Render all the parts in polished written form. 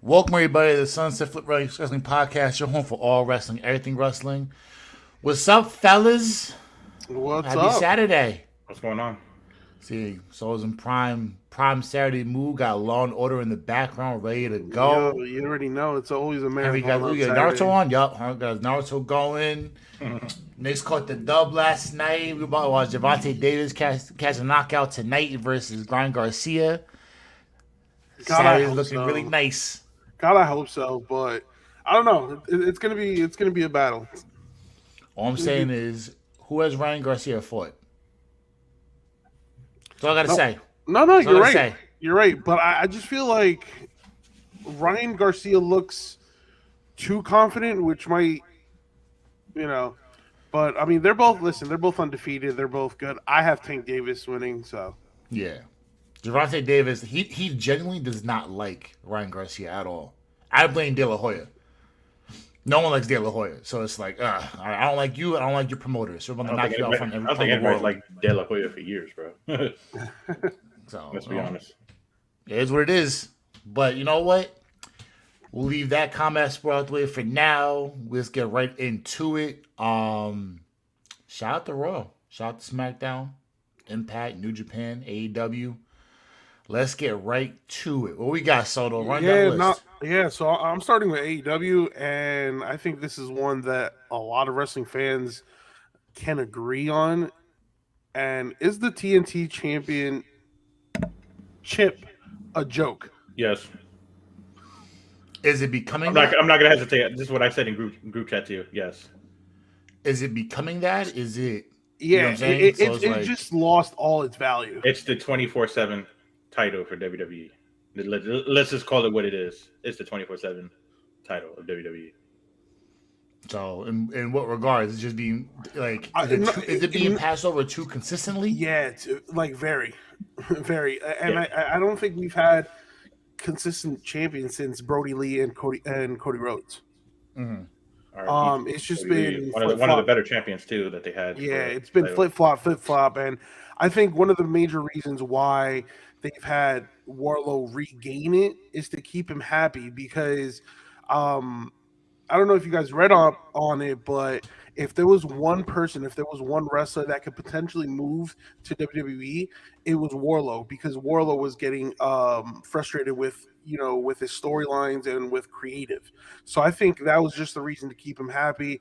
Welcome everybody to the Sunset Flip Wrestling Podcast, your home for all wrestling, everything wrestling. What's up, fellas? What's Happy up? Saturday. What's going on? See, so I was in prime Saturday mood, got Law and Order in the background, ready to Yo, go. you already know it's always a Henry got, marathon we on got Naruto Saturday. on? Yup, got Naruto going. Knicks caught the dub last night. We about to watch Javante Davis catch a knockout tonight versus Brian Garcia. God, I Saturday's hope looking really so. nice. God, I hope so. But I don't know. It's gonna be a battle. All I'm It's gonna be saying is, who has Ryan Garcia fought? That's all I gotta no, say. no. That's all I You're gotta right. say. You're right. But I just feel like Ryan Garcia looks too confident, which might you know. But I mean, they're both listen. They're both undefeated. They're both good. I have Tank Davis winning. So Yeah. Javante Davis, he genuinely does not like Ryan Garcia at all. I blame De La Hoya. No one likes De La Hoya. So it's like, I don't like you, I don't like your promoters. So we're I gonna don't think knock you out anybody. I don't from think the anybody's world. like De La Hoya for years, bro. So Let's be honest. it is what it is. But you know what? We'll leave that combat sport out the way for now. Let's get right into it. Shout out to Raw. Shout out to SmackDown, Impact, New Japan, AEW. Let's get right to it. What we got, Soto? Run down the yeah, not list. yeah. So I'm starting with AEW, and I think this is one that a lot of wrestling fans can agree on. And is the TNT championship a joke? Yes, Is it I'm becoming not. that? I'm not gonna hesitate. This is what I said in group chat to you. Yes, Is it becoming that? Is it, you know what Yeah, I'm saying? So it's it like, just lost all its value. it's the 24/7 title for WWE. Let's just call it what it is. It's the 24/7 title of WWE. so in what regards? Is it just being like, No, is it being passed over too consistently? yeah, it's like very, very, and Yeah, I don't think we've had consistent champions since Brody Lee and Cody Rhodes. Mm-hmm. R.I.P. to It's just Cody Lee. been One of the flip one of the flop. better champions too that they had Yeah, for it's been title. flip flop, and I think one of the major reasons why they've had Warlow regain it is to keep him happy because um, I don't know if you guys read up on it, but if there was one person, if there was one wrestler that could potentially move to WWE, it was Warlow because Warlow was getting frustrated with with his storylines and with creative. So I think that was just the reason to keep him happy.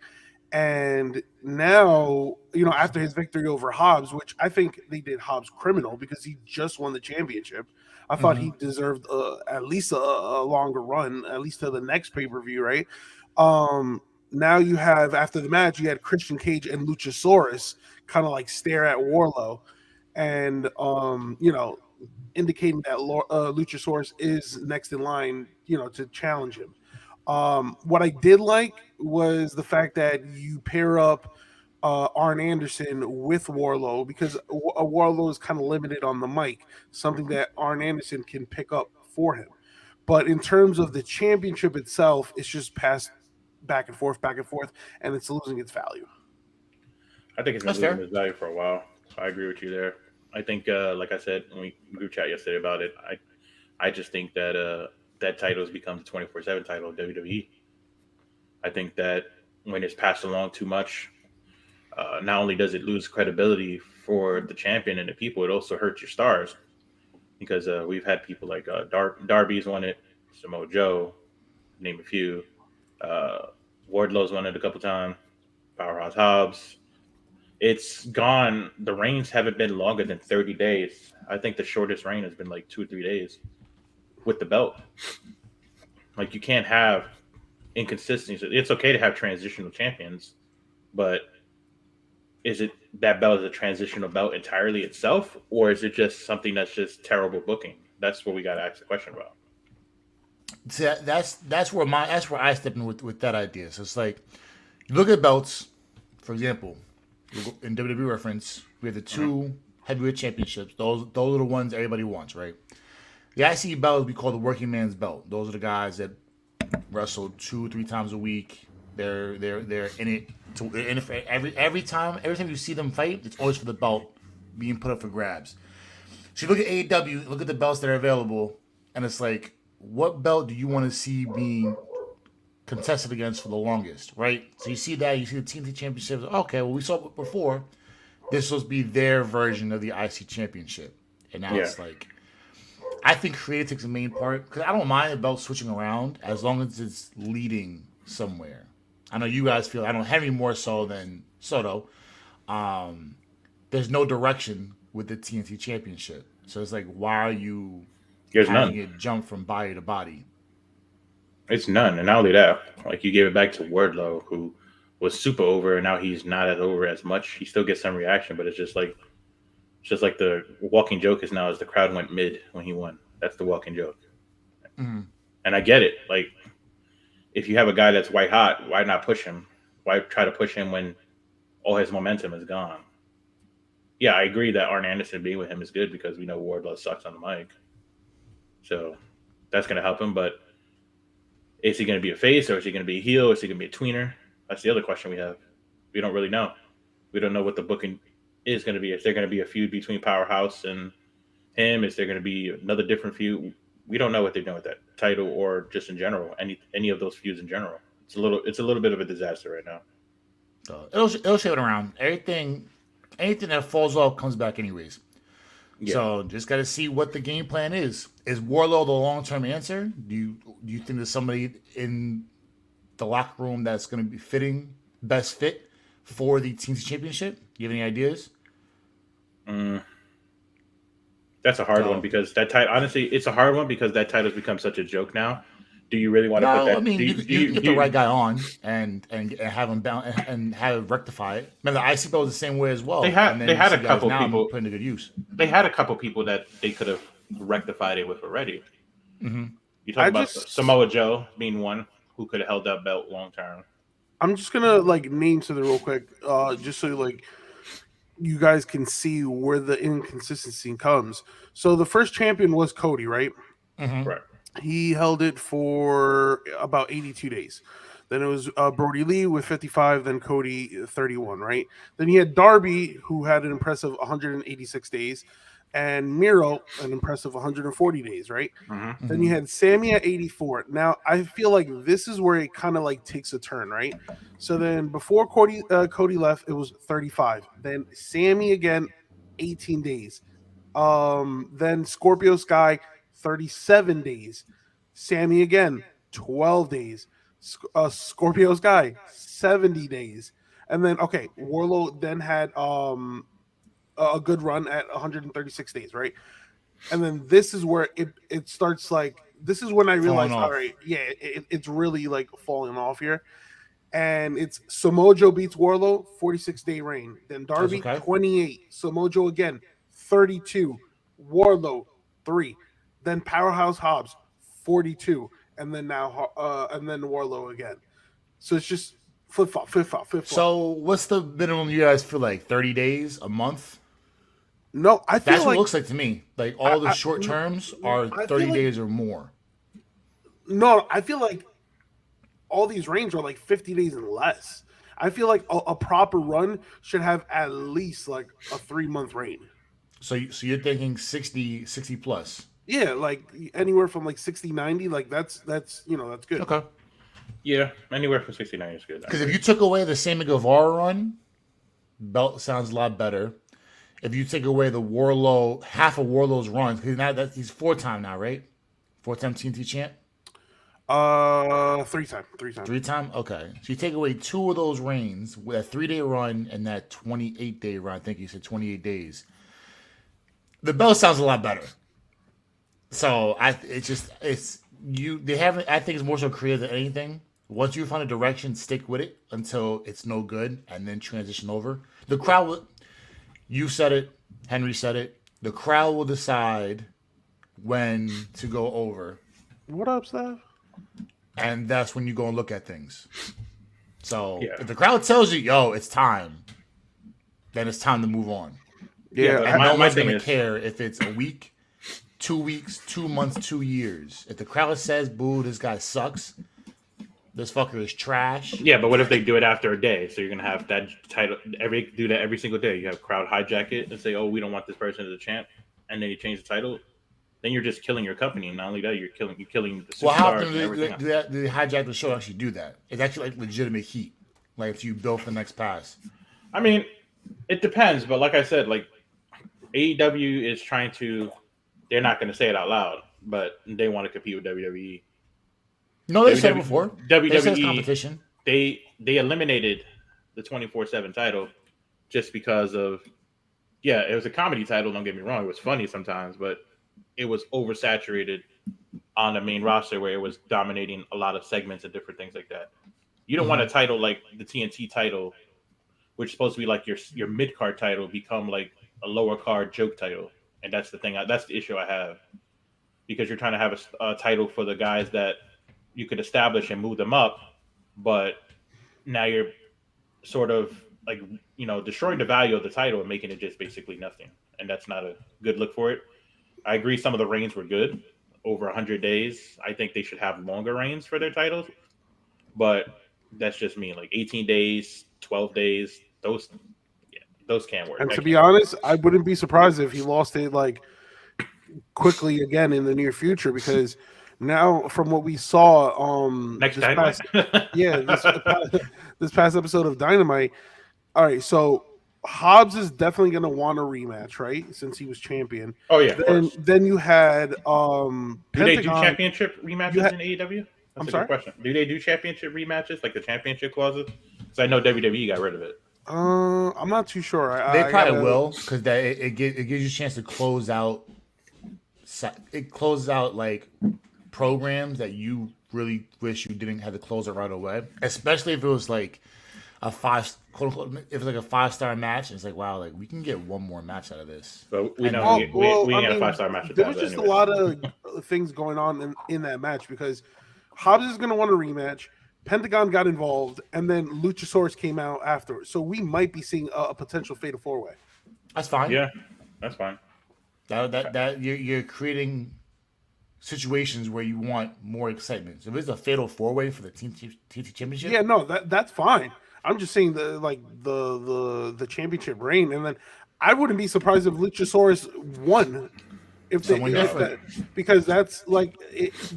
And now, after his victory over Hobbs, which I think they did Hobbs criminal because he just won the championship, I thought Mm-hmm. he deserved at least a longer run, at least to the next pay per view, right? Um, Now you have after the match, you had Christian Cage and Luchasaurus kind of like stare at Warlow, and indicating that Luchasaurus is next in line, to challenge him. What I did like was the fact that you pair up Arn Anderson with Warlow because Warlow is kind of limited on the mic, something that Arn Anderson can pick up for him. But in terms of the championship itself, it's just passed back and forth, and it's losing its value. I think it's been That's losing fair. its value for a while. So I agree with you there. I think, like I said when we group chat yesterday about it, I just think that that title has become the 24/7 title of WWE. I think that when it's passed along too much, not only does it lose credibility for the champion and the people, it also hurts your stars because we've had people like Darby's won it, Samoa Joe, name a few. Uh, Wardlow's won it a couple times. Powerhouse Hobbs. It's gone. The reigns haven't been longer than 30 days. I think the shortest reign has been like 2 or 3 days with the belt. Like you can't have inconsistencies. It's okay to have transitional champions, but is it that belt is a transitional belt entirely itself, or is it just something that's just terrible booking? That's what we got to ask the question about. See, that's where I step in with that idea. So it's like, you look at belts, for example, in WWE reference, we have the Mm-hmm. two heavyweight championships. Those are the ones everybody wants, right? The IC belt we call the working man's belt. Those are the guys that wrestle 2 3 times a week. They're in it. They're in it for every time you see them fight, it's always for the belt being put up for grabs. So you look at AEW, look at the belts that are available, and it's like, what belt do you want to see being contested against for the longest, right? So you see that, you see the TNT Championship. Okay, well, we saw it before. This will be their version of the IC Championship. And now Yeah. it's like, I think creative takes the main part because I don't mind the belt switching around as long as it's leading somewhere. I know you guys feel, I know Henry more so than Soto. There's no direction with the TNT Championship. So it's like, why are you There's having none. it jump from body to body? It's none. And not only that, like you gave it back to Wardlow, who was super over, and now he's not as over as much. He still gets some reaction, but it's just like the walking joke is now is the crowd went mid when he won. That's the walking joke. Mhm. And I get it. Like if you have a guy that's white hot, why not push him? Why try to push him when all his momentum is gone? Yeah, I agree that Arn Anderson being with him is good because we know Wardlow sucks on the mic. So that's going to help him. But is he going to be a face or is he going to be a heel? Or is he going to be a tweener? That's the other question we have. We don't really know. We don't know what the booking is going to be. Is there going to be a feud between Powerhouse and him? Is there going to be another different feud? We don't know what they're doing with that title or just in general. Any of those feuds in general. It's a little bit of a disaster right now. So it'll shape it around. Anything that falls off comes back anyways. Yeah. So just got to see what the game plan is. Is Warlow the long term answer? Do you think there's somebody in the locker room that's going to be best fit for the TNT Championship? Do you have any ideas? That's a hard No. one because that title. Honestly, it's a hard one because that title's become such a joke now. Do you really want to put No, that? I mean do you, you, could- do you you, can get do the you- right guy on and have him bound and have it rectify it. Remember, the IC belt was the same way as well. They had- And then they you had see a guys couple now people- putting to good use. They had a couple people that they could have rectified it with already. Mm-hmm. You talk I about just- Samoa Joe being one who could have held that belt long term. I'm just gonna like name something real quick, just so like you guys can see where the inconsistency comes. So the first champion was Cody, right? Mm-hmm. Right. He held it for about 82 days. Then it was Brody Lee with 55, then Cody 31, right? Then you had Darby, who had an impressive 186 days, and Miro, an impressive 140 days, right? Mm-hmm. Then you had Sammy at 84. Now I feel like this is where it kind of like takes a turn, right? So then before Cody left, it was 35. Then Sammy again, 18 days. Then Scorpio Sky, 37 days. Sammy again, 12 days. Scorpio Sky, 70 days. And then Warlow then had a good run at 136 days, right? And then this is where it starts like this is when I realized, Falling off. all right, yeah, it's really like falling off here. And it's Samoa Joe beats Warlow, 46-day reign. Then Darby, That's okay. 28. Samoa Joe again, 32. Warlow, 3. Then Powerhouse Hobbs, 42. And then and then Warlow again. So it's just flip flop. So what's the minimum you guys feel like? 30 days, a month? No, I feel That's what like it looks like to me. Like all the I- short terms are I feel 30 like- days or more. no, I feel like all these reigns are like 50 days and less. I feel like a proper run should have at least like a 3-month reign. So you're thinking 60 plus. Yeah, like anywhere from like 60, 90, like that's that's good. Okay. Yeah, anywhere from 69 is good. Because if you took away the Sammy Guevara run, belt sounds a lot better. If you take away the Warlow, half of Warlow's runs, because now he's 4-time now, right? 4-time TNT champ, 3-time. 3-time. Okay, so you take away 2 of those reigns with a 3-day run and that 28-day run. I think you said 28 days. The belt sounds a lot better. So I think it's more so creative than anything. Once you find a direction, stick with it until it's no good, and then transition over. The crowd will. You said it. Henry said it. The crowd will decide when to go over, What up, Steph? and that's when you go and look at things. So Yeah. if the crowd tells you, "Yo, it's time," then it's time to move on. Yeah, but And my no one's thing gonna is- care if it's a week, 2 weeks, 2 months, 2 years. If the crowd says, "Boo, this guy sucks," this fucker is trash. Yeah, but what if they do it after a day? So you're gonna have that title do that every single day. You have crowd hijack it and say, "Oh, we don't want this person as a champ," and then you change the title. then you're just killing your company. And not only that, you're killing the Well, how superstars often and do everything they, else. do they hijack the show and actually do that? It's actually like legitimate heat. Like if you build for the next pass. I mean, it depends, but like I said, like AEW is trying to. They're not going to say it out loud, but they want to compete with WWE. No, they said it WWE, before. They said it's WWE competition. they eliminated the 24/7 title just because of it was a comedy title. Don't get me wrong, it was funny sometimes, but it was oversaturated on the main roster where it was dominating a lot of segments and different things like that. You don't want a title like the TNT title, which is supposed to be like your mid card title, become like a lower card joke title, and that's the thing. That's the issue I have because you're trying to have a title for the guys that you could establish and move them up, but now you're sort of like destroying the value of the title and making it just basically nothing, and that's not a good look for it. I agree some of the reigns were good over 100 days. I think they should have longer reigns for their titles, but that's just me. Like 18 days, 12 days, those can't work. And That to be can't work. honest, I wouldn't be surprised if he lost it like quickly again in the near future because now from what we saw Next this Dynamite. past this past episode of Dynamite. All right, so Hobbs is definitely going to want a rematch, right? Since he was champion. Oh yeah, of course. Then you had Do they do Pentagon. championship rematches had- in AEW? That's I'm a sorry? good question. Do they do championship rematches, like the championship clauses? Because I know WWE got rid of it. I'm not too sure. They I probably gotta- will because that it gives you a chance to close out. It closes out like programs that you really wish you didn't have to close it right away. Especially if it was like a quote unquote, if it's like a 5-star match. It's like wow, like we can get one more match out of this. But we And- know Oh, we ain't got a 5-star match with There that. was just anyway. a lot of things going on in that match because Hobbs is going to want a rematch. Pentagon got involved, and then Luchasaurus came out afterwards. So we might be seeing a potential fatal 4-way. That's fine. Yeah, that's fine. That you're creating situations where you want more excitement. So if it's a fatal 4-way for the TNT Championship, Yeah, no, that's fine. I'm just saying the championship reign, and then I wouldn't be surprised if Luchasaurus won. If they, Someone if different. that, because that's like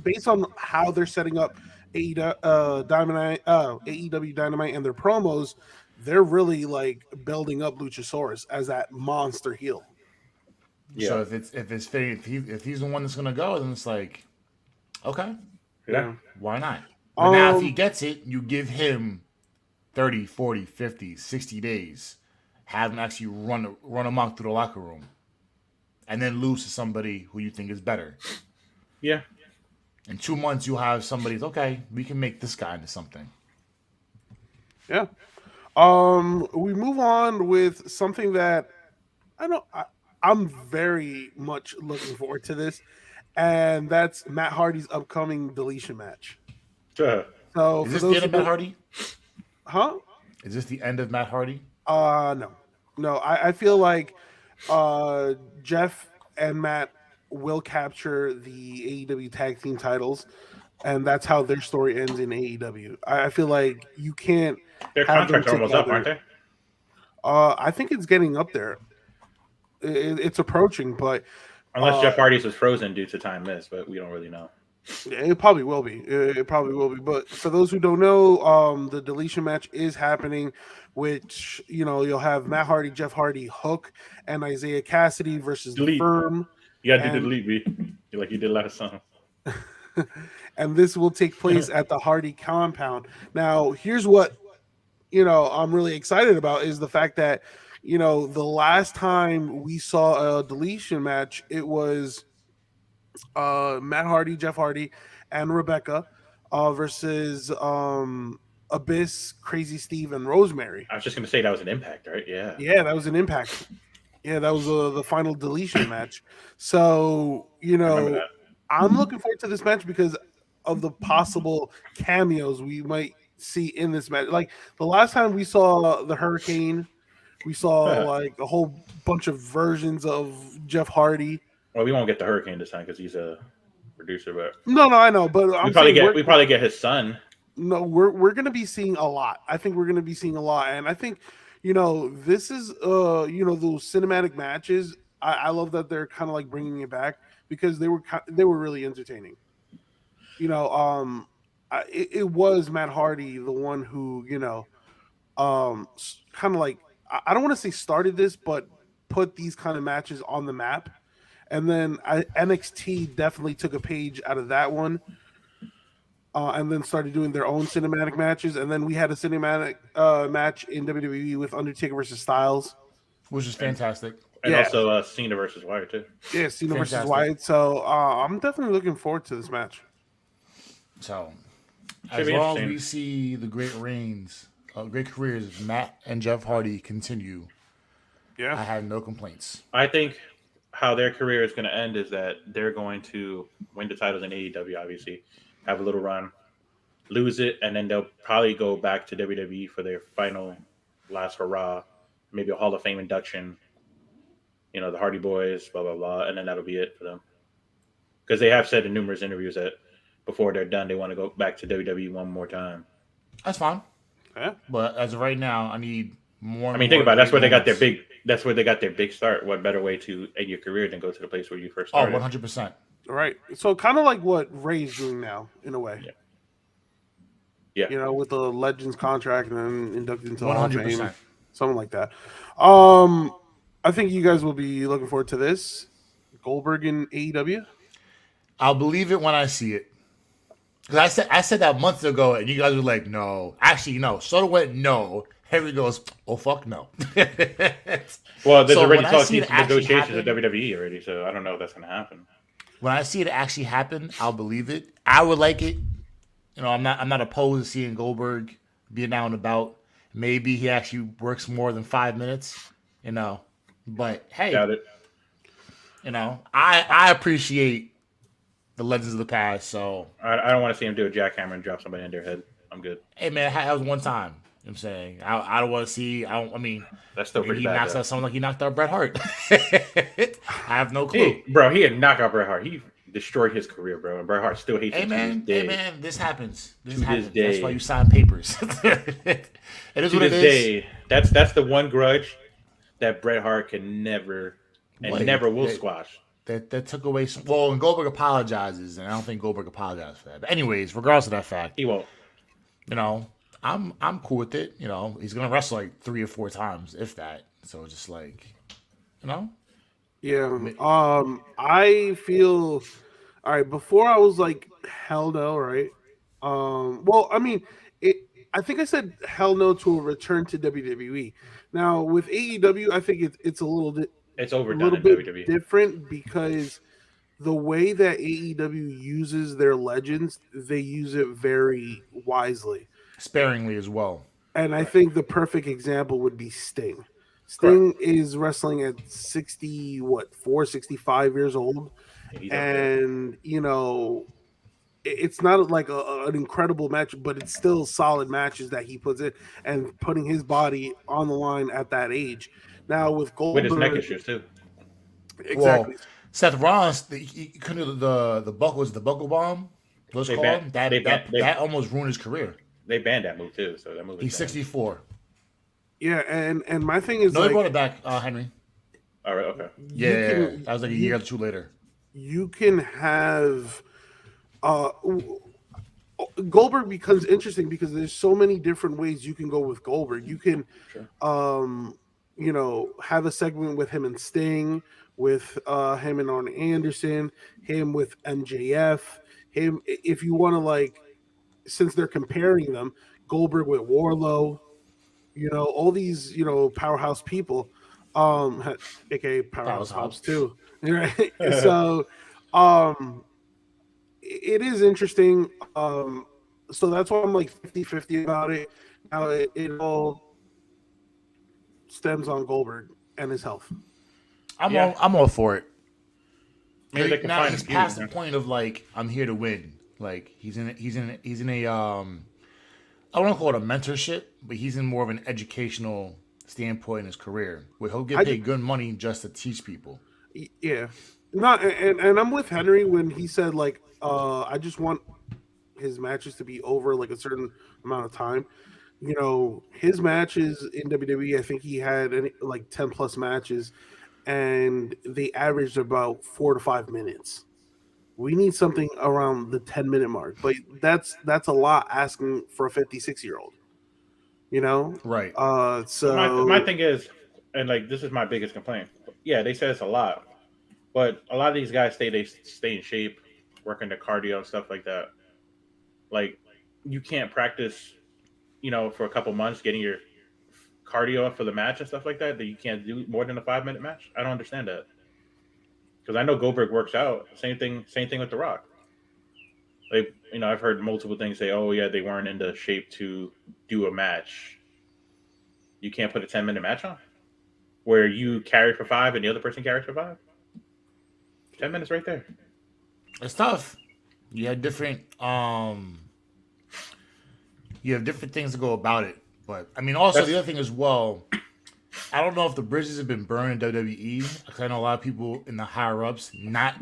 based on how they're setting up AEW Dynamite and their promos, they're really like building up Luchasaurus as that monster heel. Yeah. So if he's the one that's gonna go, then it's like, okay, Yeah. why not? But now if he Um, gets it, you give him 30, 40, 50, 60 days, have him actually run amok through the locker room, and then lose to somebody who you think is better. Yeah. In 2 months, you'll have somebody's okay. We can make this guy into something. Yeah. We move on with something that I'm very much looking forward to this, and that's Matt Hardy's upcoming deletion match. Sure. So Is for this those the end who of Matt don't- Hardy? huh? Is this the end of Matt Hardy? No. I feel like Jeff and Matt will capture the AEW tag team titles, and that's how their story ends in AEW. I feel like you can't. Their have them contracts are almost up, aren't together. they? I think it's getting up there. It's approaching, but Unless Jeff Hardy's was frozen due to time missed, but we don't really know. it probably will be. It probably will be. But for those who don't know, the deletion match is happening, which you'll have Matt Hardy, Jeff Hardy, Hook, and Isaiah Cassidy versus Delete. the Firm. You gotta do And- the delete, B. Like you did last time. And this will take place at the Hardy compound. Now, here's what I'm really excited about is the fact that the last time we saw a deletion match, it was Matt Hardy, Jeff Hardy, and Rebecca versus Abyss, Crazy Steve, and Rosemary. I was just gonna say that was an impact, right? Yeah. Yeah, that was an impact. Yeah, that was the final deletion match. So I remember that. I'm looking forward to this match because of the possible cameos we might see in this match. Like the last time we saw the Hurricane, we saw like a whole bunch of versions of Jeff Hardy. Well, we won't get the Hurricane this time because he's a producer, but No, I know, but I'm saying we probably get his son. no, we're gonna be seeing a lot. I think we're gonna be seeing a lot, and I think this is those cinematic matches. I love that they're kind of like bringing it back because they were really entertaining. You know, it was Matt Hardy the one who kind of like I don't want to say started this, but put these kind of matches on the map. And then NXT definitely took a page out of that one, and then started doing their own cinematic matches. And then we had a cinematic match in WWE with Undertaker versus Styles, which is fantastic. And Yeah. also Cena versus Wyatt too. Yeah, Cena versus Fantastic. Wyatt. So I'm definitely looking forward to this match. So, Should as be long as interesting. we see the great reigns, great careers of Matt and Jeff Hardy continue, I Yeah, have no complaints. I think how their career is going to end is that they're going to win the titles in AEW, obviously, have a little run, lose it, and then they'll probably go back to WWE for their final last hurrah, maybe a Hall of Fame induction, the Hardy Boys, blah, blah, blah, and then that'll be it for them. Because they have said in numerous interviews that before they're done, they want to go back to WWE one more time. That's fine. yeah. But as of right now, I need more. I mean, think about it. That's where they got their big. That's where they got their big start. What better way to end your career than go to the place where you first Oh, started? 100%. All right. So kind of like what Ray's doing now, in a way. Yeah. You know, with the Legends contract and then inducted into the Hall of Fame, 100%. something like that. I think you guys will be looking forward to this. Goldberg in AEW. I'll believe it when I see it. Because I said that months ago, and you guys were like, no. Actually, no. Soda went, no. Henry goes, oh, fuck no. Well, there's So already when I talking see it actually negotiations with happen- WWE already, so I don't know if that's going to happen. When I see it actually happen, I'll believe it. I would like it. I'm not opposed to seeing Goldberg being out and about. Maybe he actually works more than 5 minutes, But hey, Doubt it. I appreciate the legends of the past. So I don't want to see him do a jackhammer and drop somebody in their head. I'm good. hey man, that was one time. You know what I'm saying I don't want to see. That's still pretty he bad. knocks though. out someone like he knocked out Bret Hart. I have no clue. He had knocked out Bret Hart. He destroyed his career, bro. And Bret Hart still hates him to this day. Hey man, this happens. This To this happens. That's day. why you sign papers. It is To what it this is. day, that's the one grudge that Bret Hart can never and Wait, never will they- squash. That took away some. Well, and Goldberg apologizes, and I don't think Goldberg apologized for that. But anyways, regardless of that fact, He won't. I'm cool with it. He's gonna wrestle like 3 or 4 times, if that. So it's just like, Yeah. I feel all right. Before I was like, hell no, right? Well, I mean, I think I said hell no to a return to WWE. Now with AEW, I think it's a little bit It's a overdone little in bit WWE. different because the way that AEW uses their legends, they use it very wisely. sparingly as well. And I think the perfect example would be Sting. Sting is wrestling at 65 years old. He's up there. And, it's not like an incredible match, but it's still solid matches that he puts in and putting his body on the line at that age. Now with With Goldberg, his neck issues too. exactly. Well, Seth Rollins, he couldn't do the buckle was the buckle bomb. What's They called ban- they ban- they- that almost ruined his career. They banned that move too, so that move. He's is banned. 64. Yeah, and my thing is No, they like brought it back, Henry. All right, okay. Yeah, can- that was like a year or 2 later. you can have Goldberg becomes interesting because there's so many different ways you can go with Goldberg. You can have a segment with him and Sting, with him and Arn Anderson, him with MJF, him if you want to since they're comparing them, Goldberg with Warlow, all these powerhouse people, aka powerhouse hops too. Right? So it is interesting. So that's why I'm like 50-50 about it. Now it all stems on Goldberg and his health. I'm all for it. Maybe they can Now find he's a feud, past the man. point of I'm here to win. Like he's in a I don't want to call it a mentorship, but he's in more of an educational standpoint in his career where he'll get paid good money just to teach people. Yeah. Not and I'm with Henry when he said I just want his matches to be over a certain amount of time. His matches in WWE, I think he had 10 plus matches, and they averaged about 4 to 5 minutes. We need something around the 10-minute mark, but that's a lot asking for a 56-year-old. You know, Right. But my so thing is, and like this is my biggest complaint. Yeah, they say it's a lot, but a lot of these guys they stay in shape, working the cardio and stuff like that. Like you can't practice, for a couple months getting your cardio up for the match and stuff like that. That you can't do more than a 5 minute match. I don't understand that because I know Goldberg works out. Same thing. Same thing with The Rock. Like I've heard multiple things say, "Oh yeah, they weren't in the shape to do a match." You can't put a 10-minute match on where you carry for 5 and the other person carries for 5. 10 minutes right there. It's tough. You have different you have different things to go about it. But I mean, also That's the other thing as well. I don't know if the bridges have been burned in WWE because I know a lot of people in the higher ups, not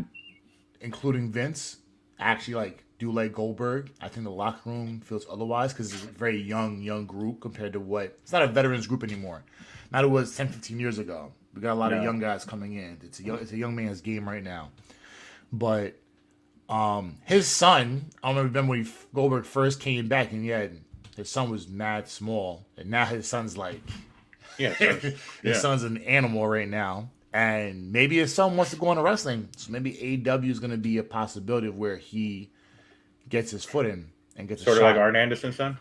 including Vince, actually do like Goldberg. I think the locker room feels otherwise because it's a very young group compared to what it's not a veterans group anymore. Not it was 10, 15 years ago. We got a lot of no. young guys coming in. It's a young man's game right now. But his son, I don't remember when Goldberg first came back, and his son was mad small, and now his son's like Yeah. his Yeah. son's an animal right now, and maybe his son wants to go into wrestling, so maybe AEW is going to be a possibility of where he gets his foot in and gets Sort a of like shot. Arn Anderson's son.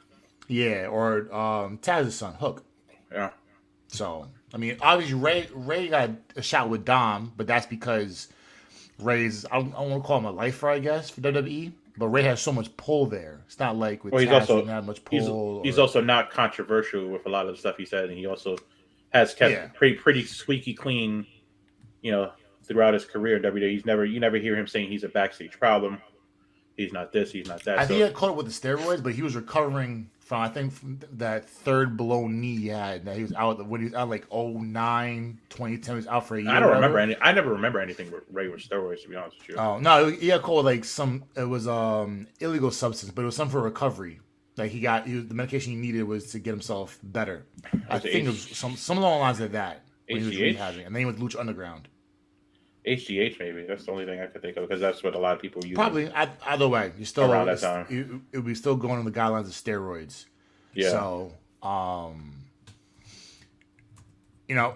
Yeah, or Taz's son, Hook. Yeah. So I mean, obviously Ray got a shot with Dom, but that's because Ray's I don't want to call him a lifer, I guess, for WWE. But Ray has so much pull there. It's not like with Well, he's Taz he also doesn't have much he's pull. he's Or also not controversial with a lot of the stuff he said, and he also has yeah, kept pretty squeaky clean, you know, throughout his career in WWE. You never hear him saying he's a backstage problem. He's not this. He's not that. I think So he got caught up with the steroids, but he was recovering from that third blown knee he had. That he was out when he was out like 09, 2010. He was out for a year. I don't remember whatever. I never remember anything with Ray with steroids. To be honest with you. Oh no, he got caught with like some. It was illegal substance, but it was some for recovery. Like the medication he needed was to get himself better. I Was it think it was some along the lines of that when he was HGH? rehabbing, and then he went to Lucha Underground. HGH maybe. That's the only thing I could think of because that's what a lot of people use. Probably either way, you still Around that time. it would be still going on the guidelines of steroids. Yeah. So,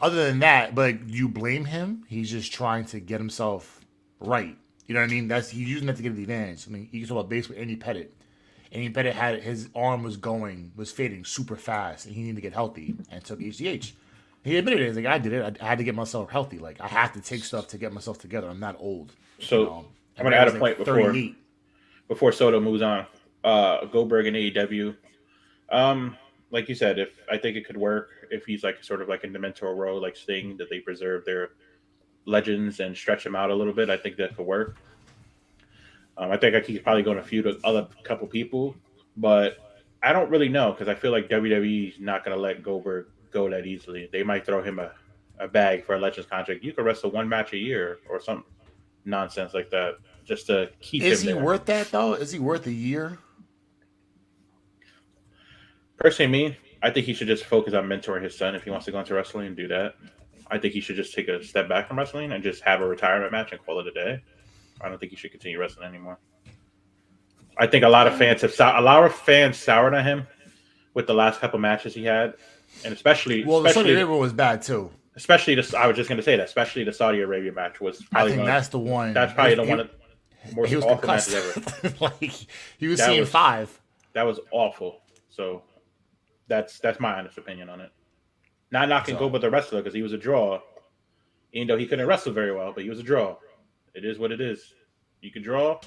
other than that, but you blame him? He's just trying to get himself right. You know what I mean? He's using that to get the advantage. I mean, you can talk about baseball. Andy Pettit. Andy Pettit had his arm was fading super fast, and he needed to get healthy and took HGH. He admitted it. He's like, I did it. I had to get myself healthy. Like, I have to take stuff to get myself together. I'm not old. So I'm And gonna Ray add was a like point before 38. before Soto moves on. Goldberg and AEW. Like you said, if I think it could work if he's like sort of like in the mentor role, like Sting, that they preserve their legends and stretch them out a little bit. I think that could work. I think I could probably go in a few to other couple people, but I don't really know because I feel like WWE is not going to let Goldberg go that easily. They might throw him a bag for a Legends contract. You could wrestle one match a year or some nonsense like that just to keep Is him he there. worth that though? Is he worth a year? Personally, me, I think he should just focus on mentoring his son if he wants to go into wrestling and do that. I think he should just take a step back from wrestling and just have a retirement match and call it a day. I don't think he should continue wrestling anymore. I think a lot of fans soured on him with the last couple matches he had, and especially The Saudi Arabia was bad too. especially this. I was just going to say that, especially the Saudi Arabia match was I probably think that's the one. that's probably the one of the most He was awful concussed. matches ever. Like he was That seeing was- 5. That was awful. So that's my honest opinion on it. Not knocking So- Goldberg the wrestler because he was a draw, even though he couldn't wrestle very well, but he was a draw. It is what it is. You can draw,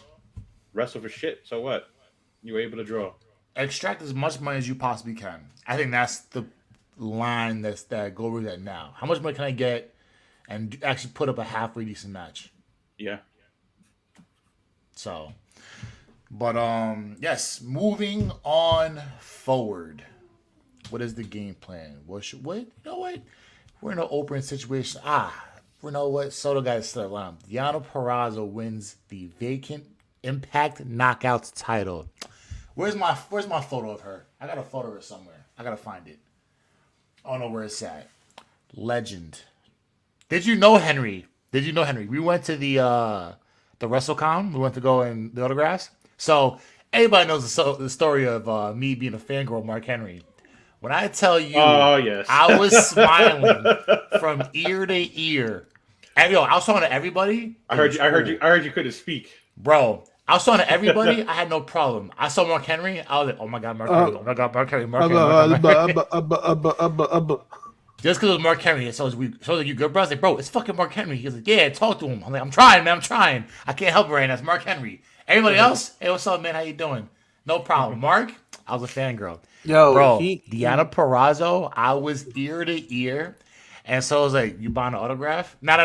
wrestle for shit. So what? You were able to draw. Extract as much money as you possibly can. I think that's the line that Goldberg's at now. How much money can I get and actually put up a halfway decent match? Yeah. So, but yes, moving on forward. What is the game plan? What? You know what? We're in an open situation. You know what? Soto got to start line. Deonna Purrazzo wins the vacant Impact Knockouts title. Where's my photo of her? I got a photo of her somewhere. I gotta find it. I don't know where it's at. Legend. Did you know Henry? Did you know Henry? We went to the WrestleCon. We went to go in the autographs. So everybody knows the story of me being a fangirl of Mark Henry. When I tell you, Oh yes. I was smiling from ear to ear. And yo, I was talking to everybody. I It heard was you. I heard cool. you. I heard you couldn't speak. Bro. I was talking to everybody. I had no problem. I saw Mark Henry. I was like, oh my god, Mark Henry. Oh my god, Mark Henry. Mark Henry. Mark Henry. Mark Henry. Just because it was Mark Henry, so like, you good, bro? I was like, bro, it's fucking Mark Henry. He was like, yeah, talk to him. I'm like, I'm trying, man, I'm trying. I can't help it right now. It's Mark Henry. Everybody else, hey, what's up, man? How you doing? No problem. Mark, I was a fangirl. Yo, Bro, Deanna Purrazzo, I was ear to ear. And so I was like, you buying an autograph? No.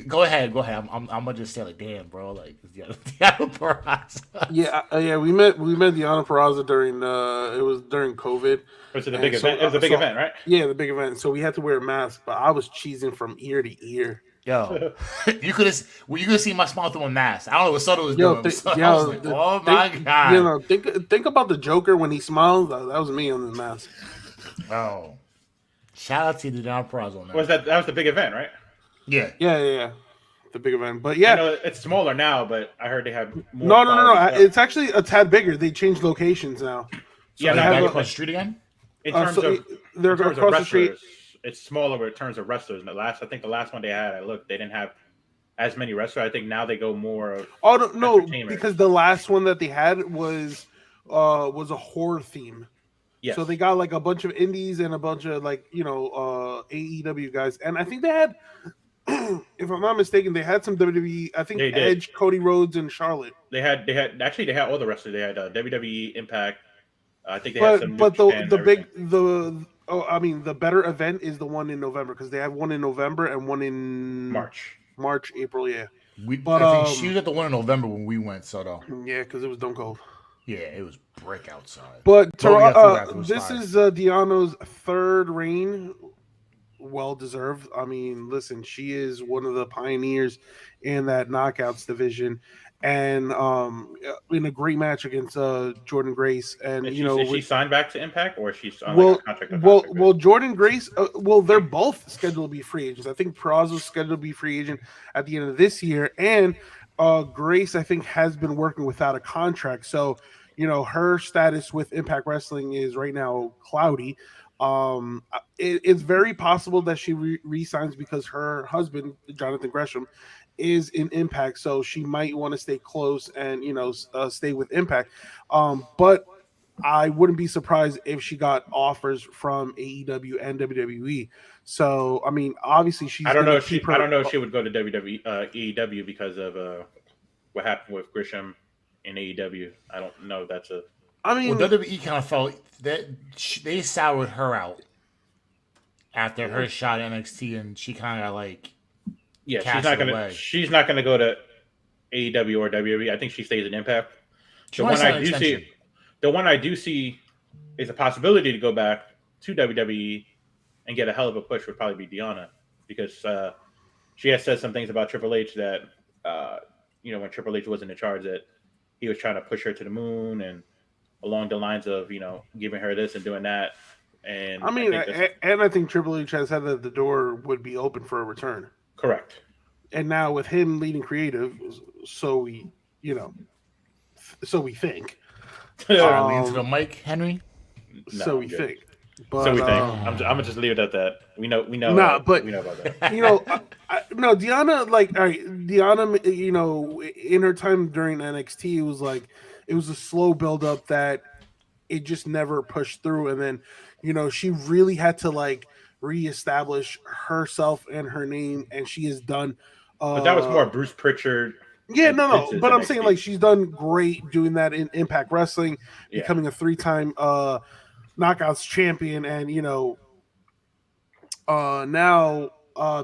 Go ahead. I'm gonna just say like, damn, bro, like Deanna Purrazzo. yeah. We met Deanna Purrazzo during it was during COVID. Was it a big event? It was a big event, right? Yeah, the big event. So we had to wear a mask, but I was cheesing from ear to ear. Yo, you could have seen my smile through a mask. I don't know what Soto was doing. I was like, oh my god. You know, think about the Joker when he smiles. That was me on the mask. Oh, shout out to Deanna Purrazzo, man. That was the big event, right? Yeah. The big event, but I yeah. know it's smaller now, but I heard they have more. No. stuff. It's actually a tad bigger. They changed locations now. Yeah, They no, back but- across the street again. In terms of they're in terms of across the street. wrestlers, it's smaller in terms of wrestlers. And I think the last one they had, I looked, they didn't have as many wrestlers. I think now they go more of. Oh no, entertainment. because the last one that they had was a horror theme. Yes. So they got like a bunch of indies and a bunch of like AEW guys, and I think they had, if I'm not mistaken, they had some WWE. I think They did. Edge, Cody Rhodes, and Charlotte. They had all the wrestlers. They had WWE, Impact. I think they had some. But New Japan, the the better event is the one in November because they have one in November and one in March. April. Yeah, I think she was at the one in November when we went. So though, yeah, because it was Stone Cold. yeah, it was brick outside. But Well, we got through that. It was this fine. is Deanna's third reign. Well deserved. I mean, listen, she is one of the pioneers in that knockouts division, and in a great match against Jordan Grace. And Is with- she signed back to Impact or is she on well, like a contract? well, Jordan Grace. They're both scheduled to be free agents. I think Peraza's scheduled to be free agent at the end of this year, and Grace, I think, has been working without a contract. So, her status with Impact Wrestling is right now cloudy. It's very possible that she resigns because her husband, Jonathan Gresham, is in Impact, so she might want to stay close and stay with Impact. But I wouldn't be surprised if she got offers from AEW and WWE. So I mean, obviously she's. I don't know. If she, I don't know if she would go to WWE, AEW because of what happened with Grisham in AEW. I don't know. That's a. I mean, Well, WWE kind of felt that they soured her out after her shot at NXT, and she kind of like. Yeah, cast she's not it gonna. away. She's not gonna go to AEW or WWE. I think she stays in Impact. She The wants one an I do extension. see, the one I do see, is a possibility to go back to WWE and get a hell of a push would probably be Deanna because she has said some things about Triple H that when Triple H wasn't in charge that he was trying to push her to the moon and along the lines of giving her this and doing that. And I mean, think I think Triple H has said that the door would be open for a return. correct. And now with him leading creative, so we think. Sorry, lean to the mic, Henry. No, So I'm we good. think. But, So we think. I'm gonna just leave it at that. We know. Nah, but- we know about that. No, Deanna, all right, Deanna, in her time during NXT, it was a slow build up that it just never pushed through. And then, she really had to reestablish herself and her name, and she has done. But that was more Bruce Pritchard. Yeah, and no. Vince's But I'm NXT. saying she's done great doing that in Impact Wrestling, Yeah. becoming a 3-time Knockouts champion, and now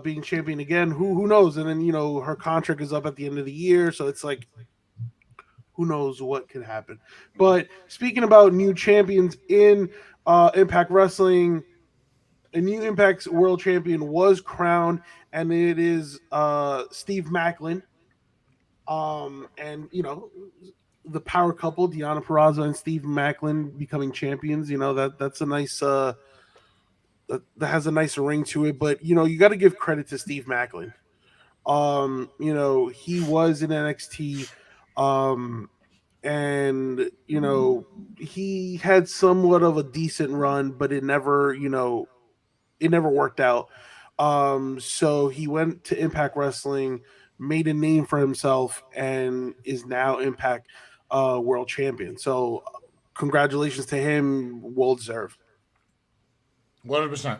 being champion again. Who knows? And then her contract is up at the end of the year, so it's like who knows what could happen. But speaking about new champions in Impact Wrestling, a new Impact's world champion was crowned, and it is Steve Macklin. And the power couple, Deanna Purrazzo and Steve Macklin, becoming champions. That's a nice that has a nicer ring to it. But you got to give credit to Steve Macklin. He was in NXT, and he had somewhat of a decent run, but it never worked out. So he went to Impact Wrestling, made a name for himself, and is now Impact World Champion. So congratulations to him, well deserved. 100%.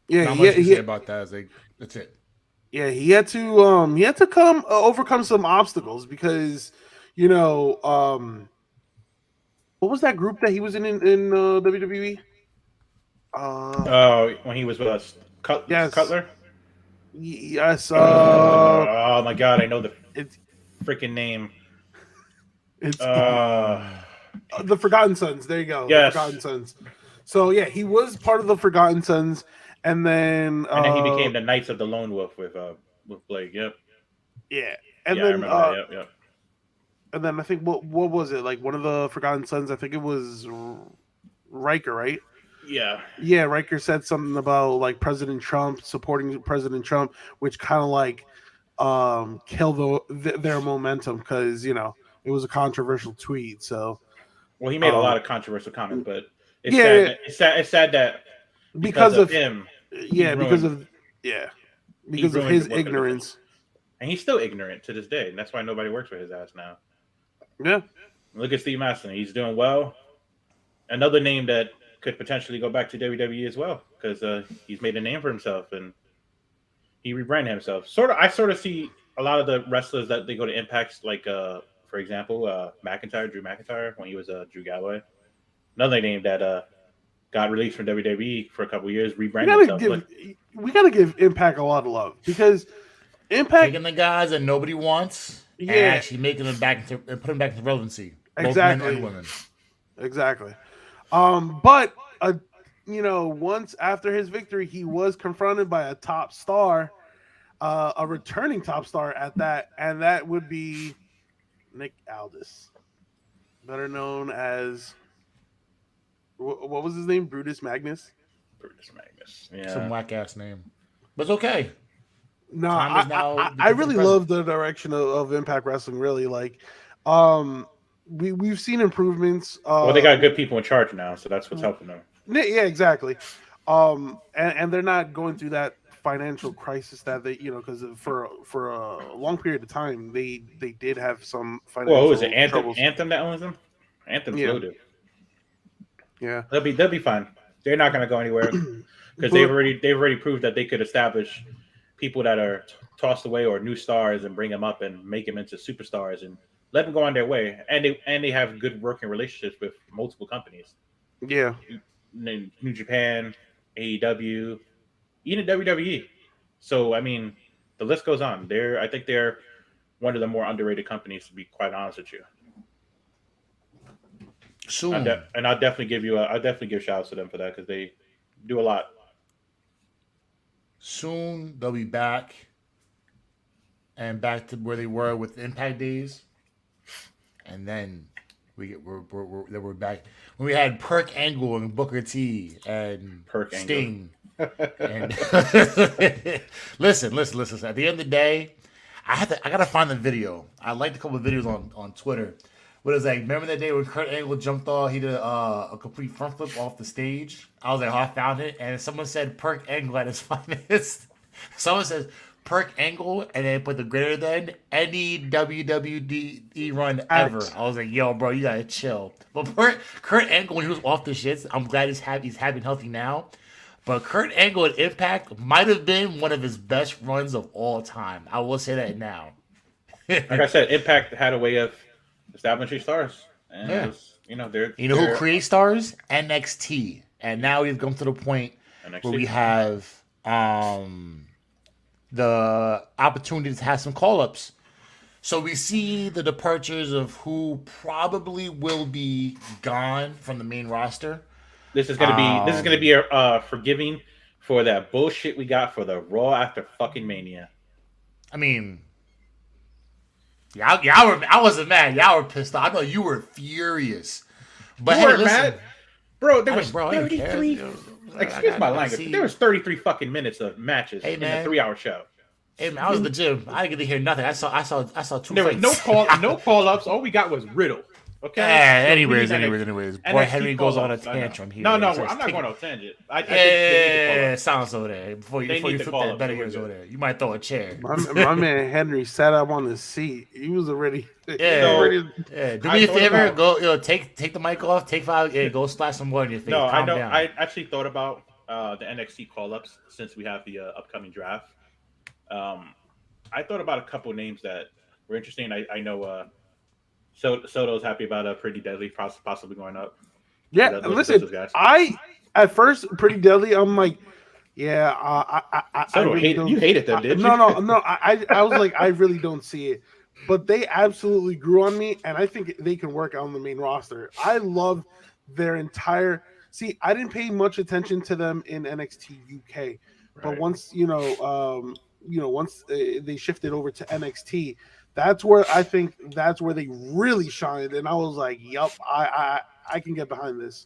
Yeah, Not much to say about that. That's it. Yeah, he had to come overcome some obstacles because what was that group that he was in WWE? When he was with us, Yes. Cutler. Yes. Oh my God, I know the It's freaking name. it's Uh, the Forgotten Sons. There you go. Yes. The Forgotten Sons. So yeah, he was part of the Forgotten Sons, and then he became the Knights of the Lone Wolf with Blake. Yep. yeah, and I then remember that. Yep. and then I think what was it, like one of the Forgotten Sons? I think it was Riker, right? Yeah. Yeah, Riker said something about like President Trump, supporting President Trump, which kind of like killed their momentum because it was a controversial tweet. So Well, he made a lot of controversial comments, but it's yeah, sad. It's sad that because of him, yeah, because of ruined his the ignorance. and he's still ignorant to this day, and that's why nobody works for his ass now. Yeah, Look at Steve Macklin; he's doing well. Another name that could potentially go back to WWE as well because he's made a name for himself and he rebranded himself. I sort of see a lot of the wrestlers that they go to Impacts, like for example, Drew McIntyre when he was Drew Galloway. Another name that got released from WWE for a couple of years, rebranded himself. We gotta give Impact a lot of love because Impact taking the guys that nobody wants and actually making them back and put them back into relevancy. Exactly. Both men and women. Exactly. But once after his victory, he was confronted by a top star, a returning top star at that, and that would be Nick Aldis, better known as what was his name? Brutus Magnus. Brutus Magnus. Yeah. Some whack ass name. But it's okay. No, Time is now I really present. love the direction of Impact Wrestling. Really, like, we've seen improvements. Well, they got good people in charge now, so that's what's helping them. Yeah, exactly. And they're not going through that financial crisis that they, because for a long period of time they did have some financial. Well, who is it? Troubles. Anthem that owns them. Anthem's loaded. Yeah, they'll be fine. They're not going to go anywhere because they've already proved that they could establish people that are tossed away or new stars and bring them up and make them into superstars and let them go on their way. And they have good working relationships with multiple companies. Yeah, New Japan, AEW, even WWE. So I mean, the list goes on. I think they're one of the more underrated companies, to be quite honest with you. Soon. I'll definitely give shout outs to them for that because they do a lot. Soon they'll be back and back to where they were with Impact days, and then we're back when we had Perk Angle and Booker T and Sting. And listen. At the end of the day, I gotta find the video. I liked a couple of videos on Twitter. But it was like, remember that day when Kurt Angle jumped off? He did a complete front flip off the stage. I was like, I found it. And someone said Perk Angle at his finest. Someone says Perk Angle, and then put the greater than any WWE run ever. I was like, yo, bro, you gotta chill. But Kurt Angle, when he was off the shits, I'm glad he's happy and healthy now. But Kurt Angle at Impact might have been one of his best runs of all time. I will say that now. Like I said, Impact had a way of establishing stars. And yeah. it was, they're who creates stars? NXT. And now we've come to the point where we have the opportunity to have some call-ups. So we see the departures of who probably will be gone from the main roster. This is gonna be a forgiving for that bullshit we got for the Raw after fucking Mania. I mean, I wasn't mad. Y'all were pissed off. I know you were furious. But you weren't mad, bro. There was 33 Excuse my language, but there was 33 fucking minutes of matches in a 3-hour show. Hey man, I was in the gym. I didn't get to hear nothing. I saw two. There fights. was no call ups. All we got was Riddle. Okay. Anyways. Boy, NXT Henry goes on a call-ups. tantrum here. No, I'm So not going on a tangent. I think yeah, sounds over there. Before you flip that better years over there, you might throw a chair. My man Henry sat up on the seat. He was already. Yeah. Do me a favor. Go. Take the mic off. Take 5. Go splash some water in your face. No, Calm I know. down. I actually thought about the NXT call ups since we have the upcoming draft. I thought about a couple names that were interesting. I know Soto's happy about Pretty Deadly possibly going up. Yeah, listen, at first Pretty Deadly, I'm like, yeah, Soto, you hated them, did you? No, I was like, I really don't see it, but they absolutely grew on me, and I think they can work on the main roster. I love their entire. See, I didn't pay much attention to them in NXT UK, but once once they shifted over to NXT, that's where they really shined, and I was like, "Yup, I can get behind this."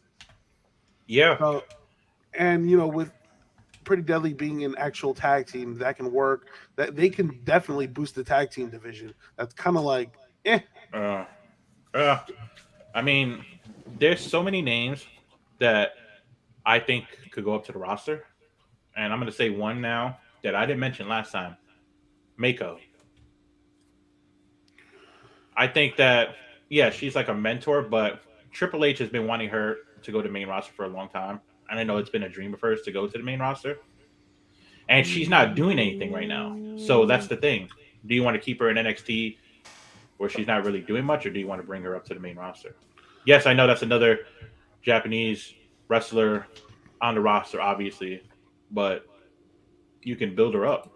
Yeah, and with Pretty Deadly being an actual tag team, that can work. That they can definitely boost the tag team division. That's kind of like, I mean, there's so many names that I think could go up to the roster, and I'm going to say one now that I didn't mention last time, Mako. I think that, she's like a mentor, but Triple H has been wanting her to go to the main roster for a long time. And I know it's been a dream of hers to go to the main roster. And she's not doing anything right now. So that's the thing. Do you want to keep her in NXT where she's not really doing much, or do you want to bring her up to the main roster? Yes, I know that's another Japanese wrestler on the roster, obviously, but you can build her up.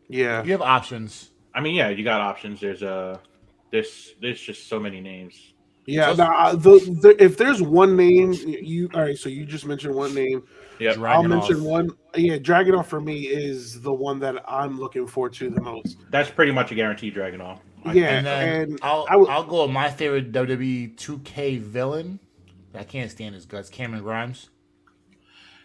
Yeah. You have options. I mean, you got options. There's just so many names. Yeah. If there's one name, all right. So you just mentioned one name. Yeah. I'll mention one. Yeah, Dragunov for me is the one that I'm looking forward to the most. That's pretty much a guarantee, Dragunov. Yeah, and I'll go with my favorite WWE 2K villain. I can't stand his guts, Cameron Grimes.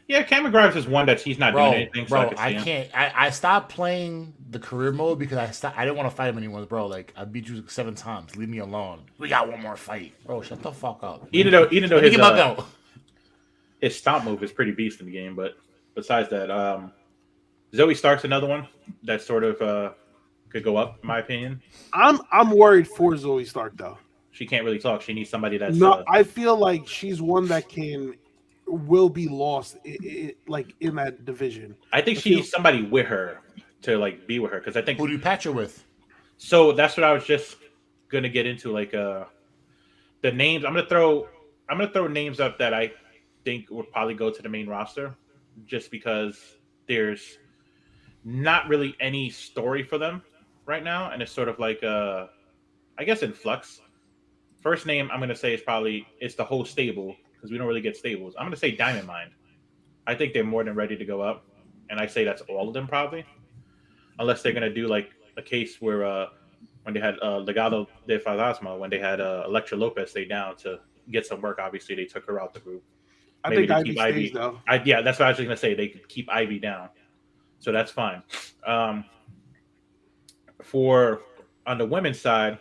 Yeah, Cameron Grimes is one that he's not doing anything. Bro, I can't. I stopped playing the career mode because I didn't want to fight him anymore, bro. Like, I beat you 7 times. Leave me alone. We got one more fight, bro. Shut the fuck up. Even though his stomp move is pretty beast in the game, but besides that, Zoe Stark's another one that sort of could go up, in my opinion. I'm worried for Zoe Stark though. She can't really talk. She needs somebody that's I feel like she's one that will be lost like in that division. I think she needs somebody with her to like be with her, because I think. Who do you patch her with? So that's what I was just gonna get into, like the names. I'm gonna throw names up that I think would probably go to the main roster, just because there's not really any story for them right now, and it's sort of like I guess in flux. First name I'm gonna say it's the whole stable, because we don't really get stables. I'm gonna say Diamond Mine. I think they're more than ready to go up, and I say that's all of them probably, unless they're gonna do like a case where when they had Legado de Fantasma, when they had Elektra Lopez stay down to get some work. Obviously, they took her out the group. I think Ivy stays though. That's what I was gonna say. They could keep Ivy down, so that's fine. For on the women's side,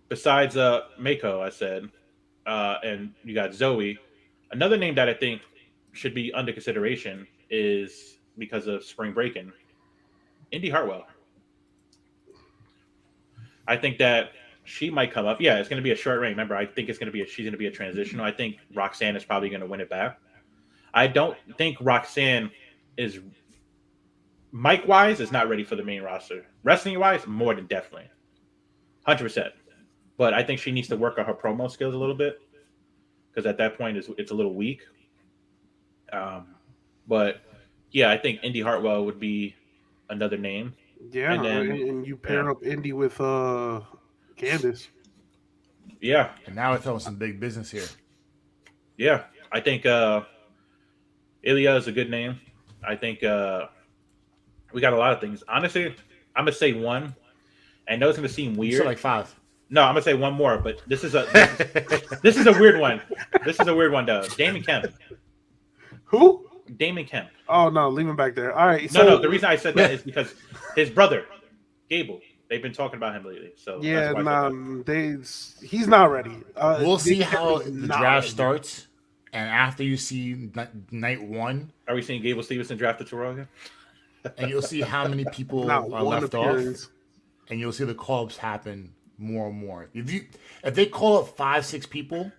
besides Mako, I said, and you got Zoe. Another name that I think should be under consideration is, because of Spring Breaking, Indy Hartwell. I think that she might come up. Yeah, it's going to be a short reign. Remember, I think she's going to be a transitional. I think Roxanne is probably going to win it back. I don't think Roxanne is, mic-wise, is not ready for the main roster. Wrestling-wise, more than definitely. 100%. But I think she needs to work on her promo skills a little bit, because at that point it's a little weak. But yeah, I think Indy Hartwell would be another name. Yeah, and you pair up Indy with Candice. Yeah, and now we're throwing some big business here. Yeah, I think Ilya is a good name. I think we got a lot of things. Honestly, I'm gonna say one. I know it's gonna seem weird. So like 5. No, I'm gonna say one more, but this is a weird one. This is a weird one though. Damon Kemp. Who? Damon Kemp. Oh no, leave him back there. All right. No, So the reason I said that is because his brother, Gable, they've been talking about him lately. So yeah, that's why I said that. he's not ready. We'll see David how Kemp is the not draft ready. starts, and after you see night one, Are we seeing Gable Stevenson drafted to Raw again? and you'll see how many people Not are one left off, appearance. and you'll see the call-ups happen more and more. If they call up 5-6 people,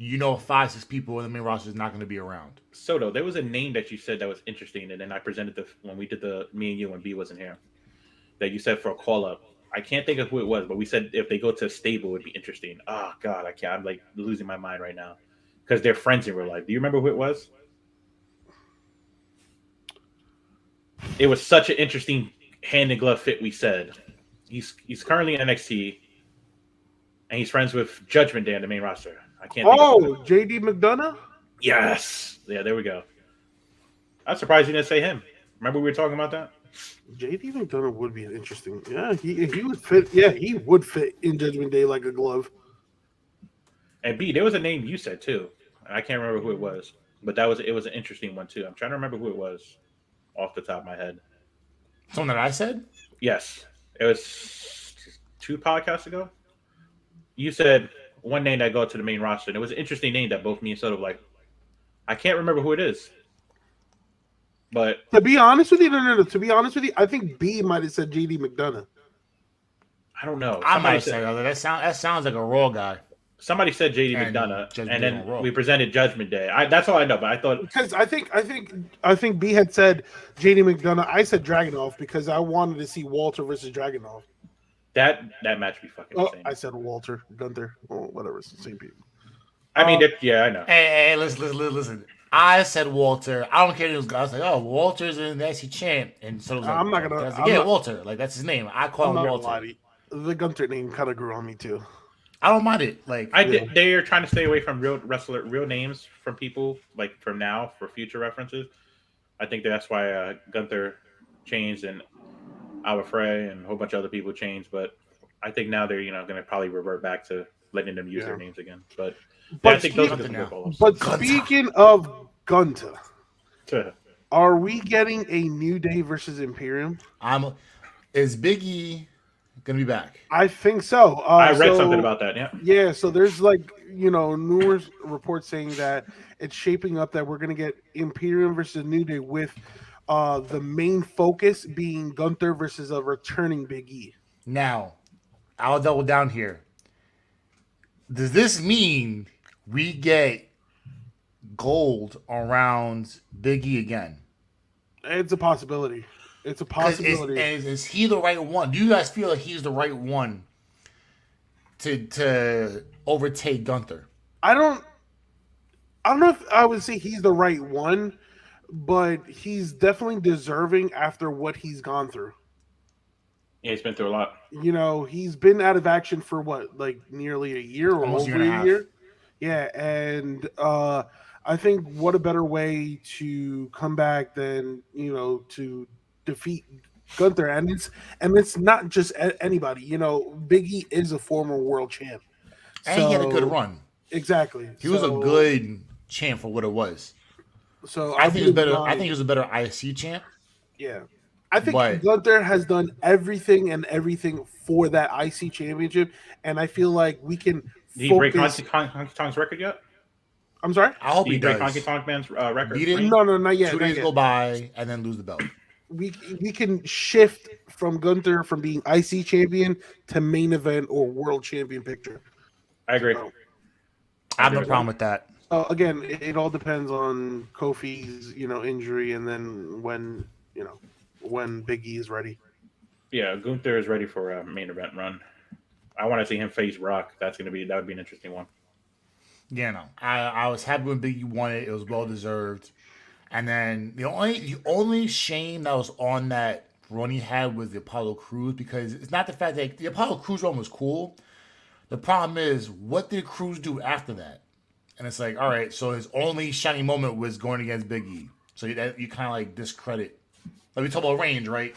5-6 people in the main roster is not going to be around. Soto, there was a name that you said that was interesting, and then I presented when we did me and you when B wasn't here, that you said for a call up. I can't think of who it was, but we said if they go to a stable, it'd be interesting. Oh God, I can't. I'm like losing my mind right now because they're friends in real life. Do you remember who it was? It was such an interesting hand and glove fit. We said he's currently in NXT, and he's friends with Judgment Day on the main roster. I can't. Oh, JD McDonough. Yes. Yeah, there we go. I'm surprised you didn't say him. Remember we were talking about that? JD McDonough would be an interesting. Yeah, he would fit. Yeah, he would fit in Judgment Day like a glove. And B, there was a name you said too. I can't remember who it was, but it was an interesting one too. I'm trying to remember who it was off the top of my head. Something that I said? Yes. It was 2 podcasts ago. You said one name that go to the main roster, and it was an interesting name that both me and Soto like. I can't remember who it is. But to be honest with you, no. To be honest with you, I think B might have said JD McDonough. I don't know. I might say that sounds like a Raw guy. Somebody said JD And McDonough, Judgment and Day then on Raw. we presented Judgment Day. That's all I know. But I thought Because I think B had said JD McDonough. I said Dragunov because I wanted to see Walter versus Dragunov. that match be fucking Oh, insane. I said Walter Gunther. Oh, whatever. It's the same people. I mean, yeah, I know. Hey, listen. I said Walter. I don't care if it was guys like, oh, Walter's an NXT champ, and so it was like, I'm not gonna- guys like, I'm yeah, not- Walter, like that's his name. I I'm call not him gonna lie Walter. to you. The Gunther name kind of grew on me too. I don't mind it. Like They're trying to stay away from real names from people like from now for future references. I think that's why Gunther changed and Albert Frey and a whole bunch of other people changed. But I think now they're going to probably revert back to letting them use their names again. But I think those are the good call-ups. But Gunther. speaking of Gunther, To- are we getting a New Day versus Imperium? Is Big E gonna be back? I think so. I read something about that. Yeah. Yeah, so there's numerous reports saying that it's shaping up that we're gonna get Imperium versus New Day with the main focus being Gunther versus a returning Big E. Now, I'll double down here. Does this mean we get gold around Big E again? It's a possibility. It's a possibility. Is he the right one? Do you guys feel like he's the right one to overtake Gunther? I don't know if I would say he's the right one, but he's definitely deserving after what he's gone through. Yeah, he's been through a lot. He's been out of action for nearly a year or Almost over year and a a half. year. Yeah, and I think what a better way to come back than to defeat Gunther, and it's not just anybody. Big E is a former world champ, And he had a good run. Exactly, He was a good champ for what it was. So I think he was better. I think he was a better IC champ. Yeah. I think But- Gunther has done everything for that IC championship, and I feel like we can Did he break focus. Honky Tonk's record yet? I'm sorry? I hope Did he he break does. Honky Tonk Man's record? Beat it? No, not yet. 2 not days yet. go by and then lose the belt. We can shift from Gunther from being IC champion to main event or world champion picture. I agree. I have no problem with that. Again, it all depends on Kofi's injury, and then when Big E is ready. Yeah, Gunther is ready for a main event run. I want to see him face Rock. That would be an interesting one. Yeah, no. I was happy when Big E won it. It was well deserved. And then the only shame that was on that run he had was the Apollo Crews, because it's not the fact that the Apollo Crews run was cool. The problem is, what did Crews do after that? And it's like, all right, so his only shining moment was going against Big E. So you kind of like discredit. Like we talk about Reigns, right?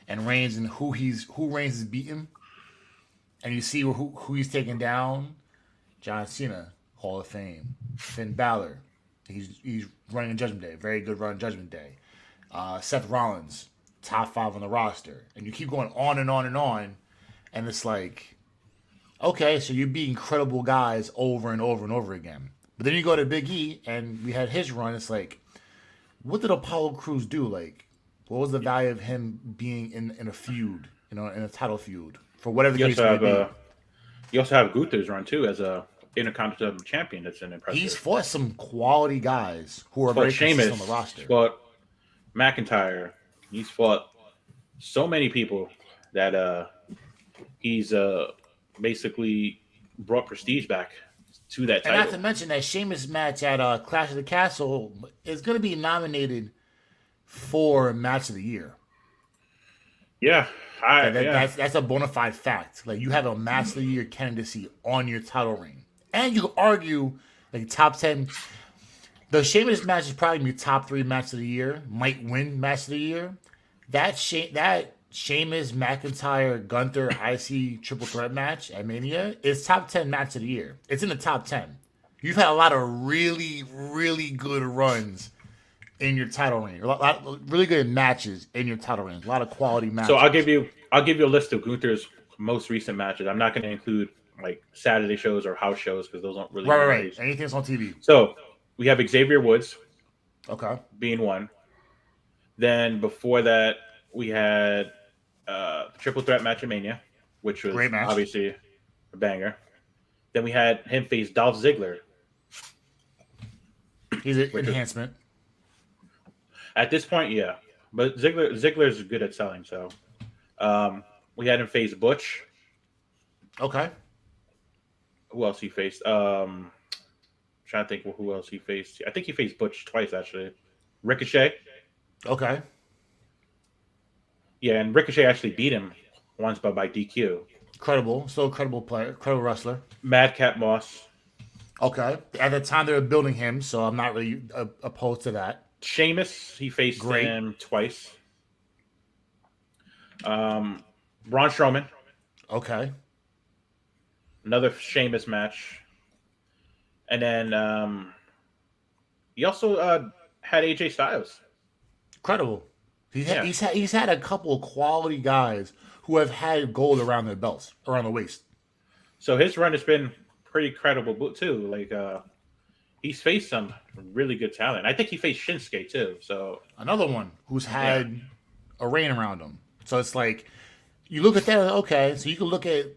And Reigns and who Reigns is beating. And you see who he's taking down. John Cena, Hall of Fame. Finn Balor, He's running in Judgment Day. Very good run in Judgment Day. Seth Rollins, top 5 on the roster, and you keep going on and on and on, and it's like, okay, so you're beating credible guys over and over and over again. But then you go to Big E, and we had his run. It's like, what did Apollo Crews do? Like, what was the value of him being in a feud, in a title feud for whatever the You case also may have be? you also have Gunther's run too as a Intercontinental Champion. That's an impressive. He's fought some quality guys who are fought very Sheamus, consistent on the roster. he's fought McIntyre. He's fought so many people that he's basically brought prestige back to that And not to title. mention that Sheamus match at Clash of the Castle is going to be nominated for Match of the Year. Yeah, That's a bona fide fact. Like, you have a Match of the Year candidacy on your title ring, and you could argue like top 10. The Sheamus match is probably gonna be top 3 Match of the Year. Might win Match of the Year. That Sheamus McIntyre Gunther IC triple threat match at Mania is top 10 Match of the Year. It's in the top 10. You've had a lot of really, really good runs in your title reign. A lot of really good matches in your title reign. A lot of quality matches. So I'll give you a list of Gunther's most recent matches. I'm not going to include like Saturday shows or house shows because those aren't really right. Anything that's on TV. So we have Xavier Woods Okay. being one. Then before that, we had triple threat match at Mania, which was Great match. obviously a banger. Then we had him face Dolph Ziggler. He's an enhancement. At this point, yeah, but Ziggler's good at selling. So we had him face Butch. Okay. Who else he faced? Trying to think who else he faced. I think he faced Butch twice actually. Ricochet. Okay. Yeah, and Ricochet actually beat him once, but by DQ. Credible. Still a credible player. Credible wrestler. Madcap Moss. Okay. At the time they were building him, so I'm not really opposed to that. Sheamus, he faced Great. him twice. Braun Strowman, Okay. another Sheamus match. And then he also had AJ Styles. Credible. Yeah. He's had a couple of quality guys who have had gold around their belts, around the waist. So his run has been pretty credible too. Like he's faced some really good talent. I think he faced Shinsuke too. So Another one who's had a reign around him. So it's like, you look at that, okay, so you can look at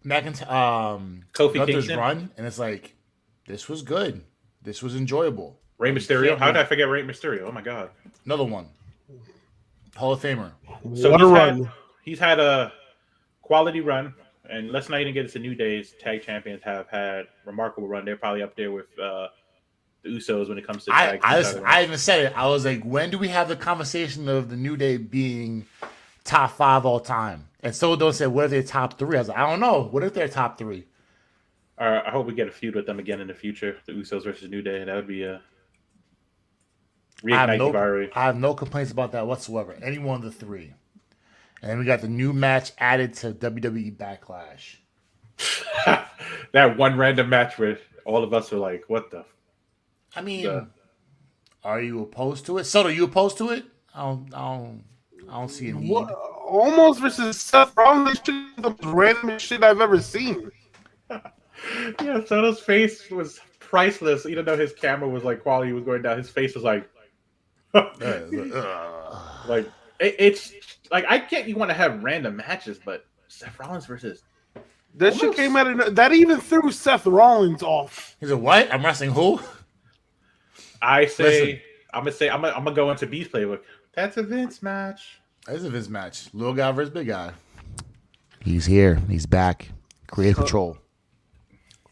Kofi Gunther's Kingston, run, and it's like, this was good. This was enjoyable. Rey Mysterio. can't How did really- I forget Rey Mysterio? Oh my god. Another one. Hall of Famer. So What a run. He's had a quality run, and let's not even get into New Day's tag champions have had remarkable run. They're probably up there with the Usos when it comes to tag. I even said it. I was like, when do we have the conversation of the New Day being top 5 all time? And so don't say, what if they're top 3? I was like, I don't know. What if they're top 3? I hope we get a feud with them again in the future. The Usos versus New Day. That would be a reignite the rivalry. I have no complaints about that whatsoever. Any one of the 3. And then we got the new match added to WWE Backlash. That one random match where all of us were like, "What the?" I mean, Yeah. are you opposed to it? Soto, you opposed to it? I don't see a need. What, almost versus Seth Rollins, the most random shit I've ever seen. Yeah, Soto's face was priceless. Even though his camera was like while he was going down, his face was like, like it's like I get you want to have random matches, but Seth Rollins versus That shit came out of that even threw Seth Rollins off. He's like, what? I'm wrestling who? I say Listen. I'm gonna go into B's playbook. That's a Vince match. This is his match. Little guy versus big guy. He's here. He's back. Creative control.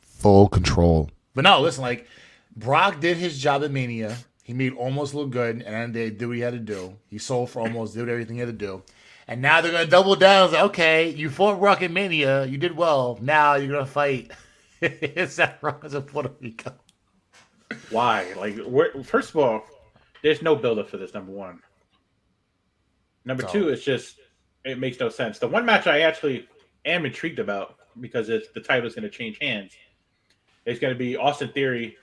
Full control. But no, listen, like, Brock did his job at Mania. He made almost look good, and then they did what he had to do. He sold for almost, did everything he had to do. And now they're going to double down. It's like, okay, you fought Brock at Mania. You did well. Now you're going to fight Seth Rollins in Puerto Rico. Why? Like, first of all, there's no build up for this. Number one. Number two, it's just it makes no sense. The one match I actually am intrigued about because the title is going to change hands. It's going to be Austin Theory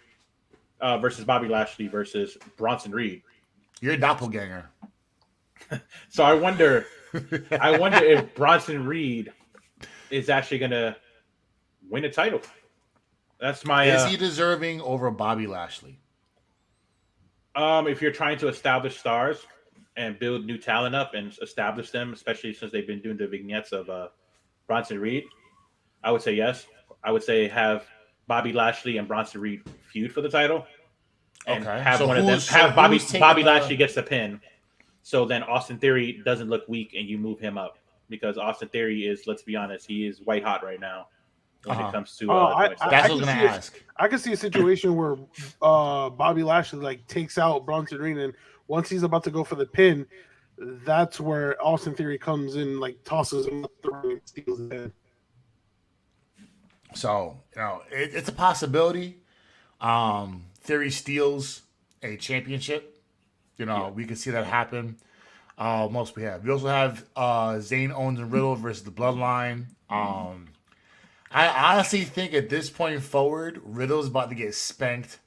versus Bobby Lashley versus Bronson Reed. You're a doppelganger. So I wonder if Bronson Reed is actually gonna win a title. That's my. Is he deserving over Bobby Lashley? If you're trying to establish stars and build new talent up and establish them, especially since they've been doing the vignettes of Bronson Reed, I would say yes. I would say have Bobby Lashley and Bronson Reed feud for the title, and Okay. have So one of them who's- so have Bobby who's taking Bobby the- Lashley gets the pin, so then Austin Theory doesn't look weak and you move him up because Austin Theory is, let's be honest, he is white hot right now when Uh-huh. it comes to. I- That's what I was can gonna see it. ask. I can see a situation where Bobby Lashley like takes out Bronson Reed, and once he's about to go for the pin, that's where Austin Theory comes in, like tosses him up the ring and steals his head. So, it's a possibility. Theory steals a championship. We could see that happen. Most we have. We also have Zayn, Owens, and Riddle versus the Bloodline. I honestly think at this point forward, Riddle's about to get spanked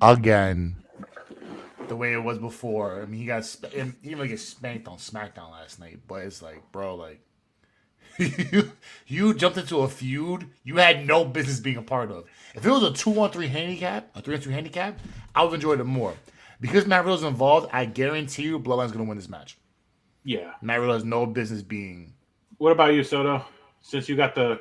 again. The way it was before. I mean, he didn't really get spanked on SmackDown last night, but it's like, bro, like, you jumped into a feud you had no business being a part of. If it was a 2-on-3 handicap, a 3-on-3 handicap, I would enjoy it more. Because Matt Riddle's involved, I guarantee you Bloodline's going to win this match. Yeah. Matt Riddle has no business being. What about you, Soto? Since we got the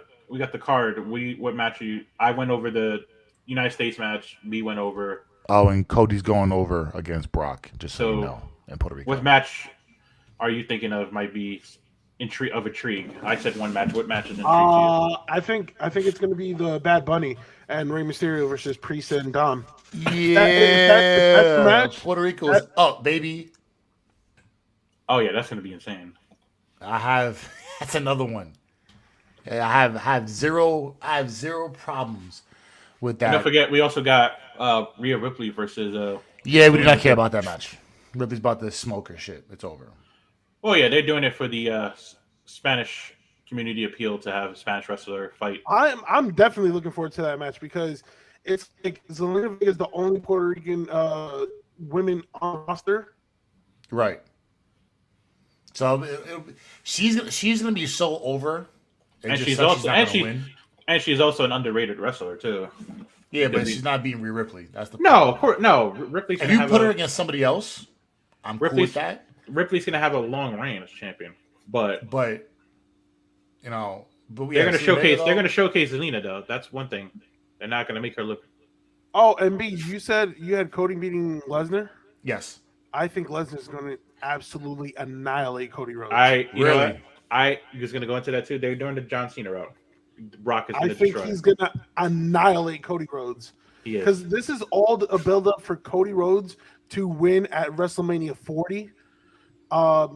card, what match are you? I went over the United States match. We went over. Oh, and Cody's going over against Brock, just so you So, know, in Puerto Rico. What match are you thinking of might be intrigue? I said one match. What match is intrigue to you? I think it's going to be the Bad Bunny and Rey Mysterio versus Priest and Dom. Yeah, that's the match. Puerto Rico's up, baby. Oh yeah, that's gonna be insane. That's another one. I have zero problems with that. And don't forget, we also got Rhea Ripley versus. Yeah, we do not care about that match. Ripley's about to smoke her shit. It's over. Oh yeah, they're doing it for the Spanish community appeal to have a Spanish wrestler fight. I'm definitely looking forward to that match because it's like Zelina Vega is the only Puerto Rican women on the roster. Right. So she's gonna be so over. It And just she's sucks also not gonna win. and she's also an underrated wrestler too. Yeah, but Because she's not beating Rhea Ripley. That's the No, problem. of course, no. Ripley's If gonna you have put her against somebody else, I'm cool with that. Ripley's gonna have a long reign as champion, but But we they're have gonna seen showcase. Vega, They're though. gonna showcase Zelina though. That's one thing. They're not gonna make her look. Oh, and B, you said you had Cody beating Lesnar. Yes. I think Lesnar's going to absolutely annihilate Cody Rhodes. You know Really? what? I was gonna go into that too. They're doing the John Cena route. Brock is I gonna think destroy. he's going to annihilate Cody Rhodes He is. because this is all a build up for Cody Rhodes to win at WrestleMania 40.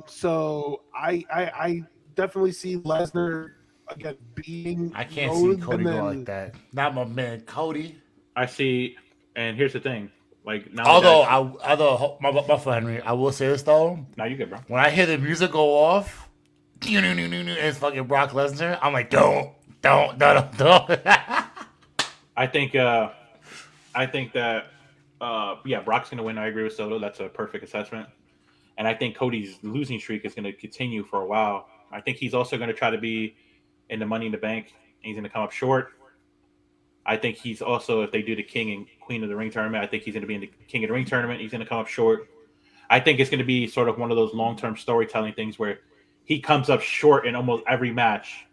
So I definitely see Lesnar again beating. I can't Rhodes, see Cody and go then- like that. Not my man, Cody. I see, and here's the thing. Like now, Although my Buffalo Henry, I will say this though. now you good, bro. When I hear the music go off, and it's fucking Brock Lesnar, I'm like, don't. I think that Brock's gonna win. I agree with Soto. That's a perfect assessment. And I think Cody's losing streak is gonna continue for a while. I think he's also gonna try to be in the Money in the Bank. He's gonna come up short. I think he's also, if they do the King and Queen of the Ring tournament, I think he's gonna be in the King of the Ring tournament. He's gonna come up short. I think it's gonna be sort of one of those long-term storytelling things where he comes up short in almost every match.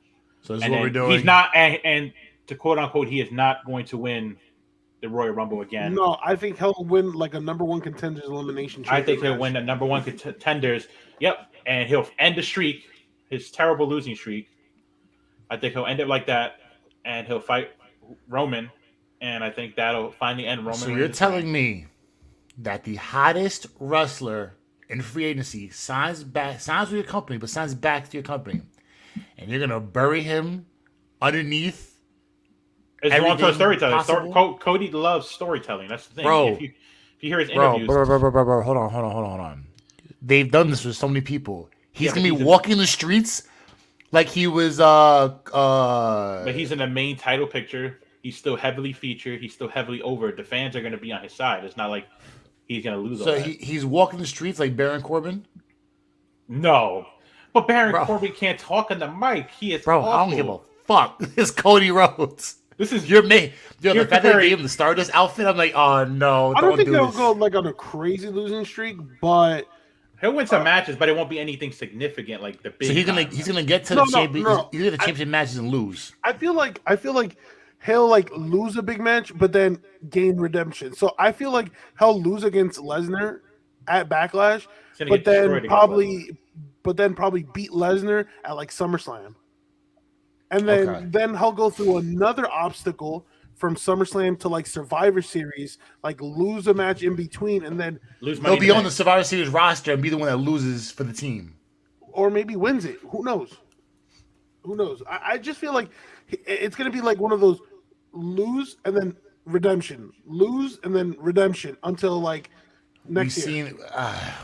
So this is And what we're then doing. he's not, and to quote unquote, he is not going to win the Royal Rumble again. No, I think he'll win like a number one contenders elimination. I think chamber he'll match. win the number one contenders. Yep, and he'll end the streak, his terrible losing streak. I think he'll end it like that, and he'll fight Roman, and I think that'll finally end Roman. So Reigns' you're reign. telling me that the hottest wrestler in free agency signs with your company, but signs back to your company, and you're gonna bury him underneath? It's long-term everything storytelling. possible? Cody loves storytelling. That's the thing. Bro. If you hear his Bro, interviews, bro, hold on. They've done this with so many people. He's Yeah, but gonna be he's a- walking the streets like he was but he's in the main title picture He's still heavily featured. He's still heavily over. The fans are going to be on his side. It's not like he's going to lose all So that. he's walking the streets like Baron Corbin? No. But Baron Bro. Corbin can't talk on the mic. He is Bro, awful. I don't give a fuck. It's Cody Rhodes. This is You're me. Yo, the You're fact that they comparing- gave him the Stardust outfit, I'm like, oh no, I don't think do they'll this. go like on a crazy losing streak, but He'll win some matches, but it won't be anything significant like the big. So he's gonna get to the championship. no. He's gonna get the championship matches and lose. I feel like he'll like lose a big match, but then gain redemption. So I feel like he'll lose against Lesnar at Backlash, He's gonna but get destroyed then against probably beat Lesnar at like SummerSlam, and then Okay. he'll go through another obstacle from SummerSlam to like Survivor Series, like lose a match in between, and then Lose money. He'll be on the Survivor Series roster and be the one that loses for the team. or maybe wins it. Who knows? Who knows? I just feel like it's gonna be like one of those lose and then redemption, lose and then redemption until like next year.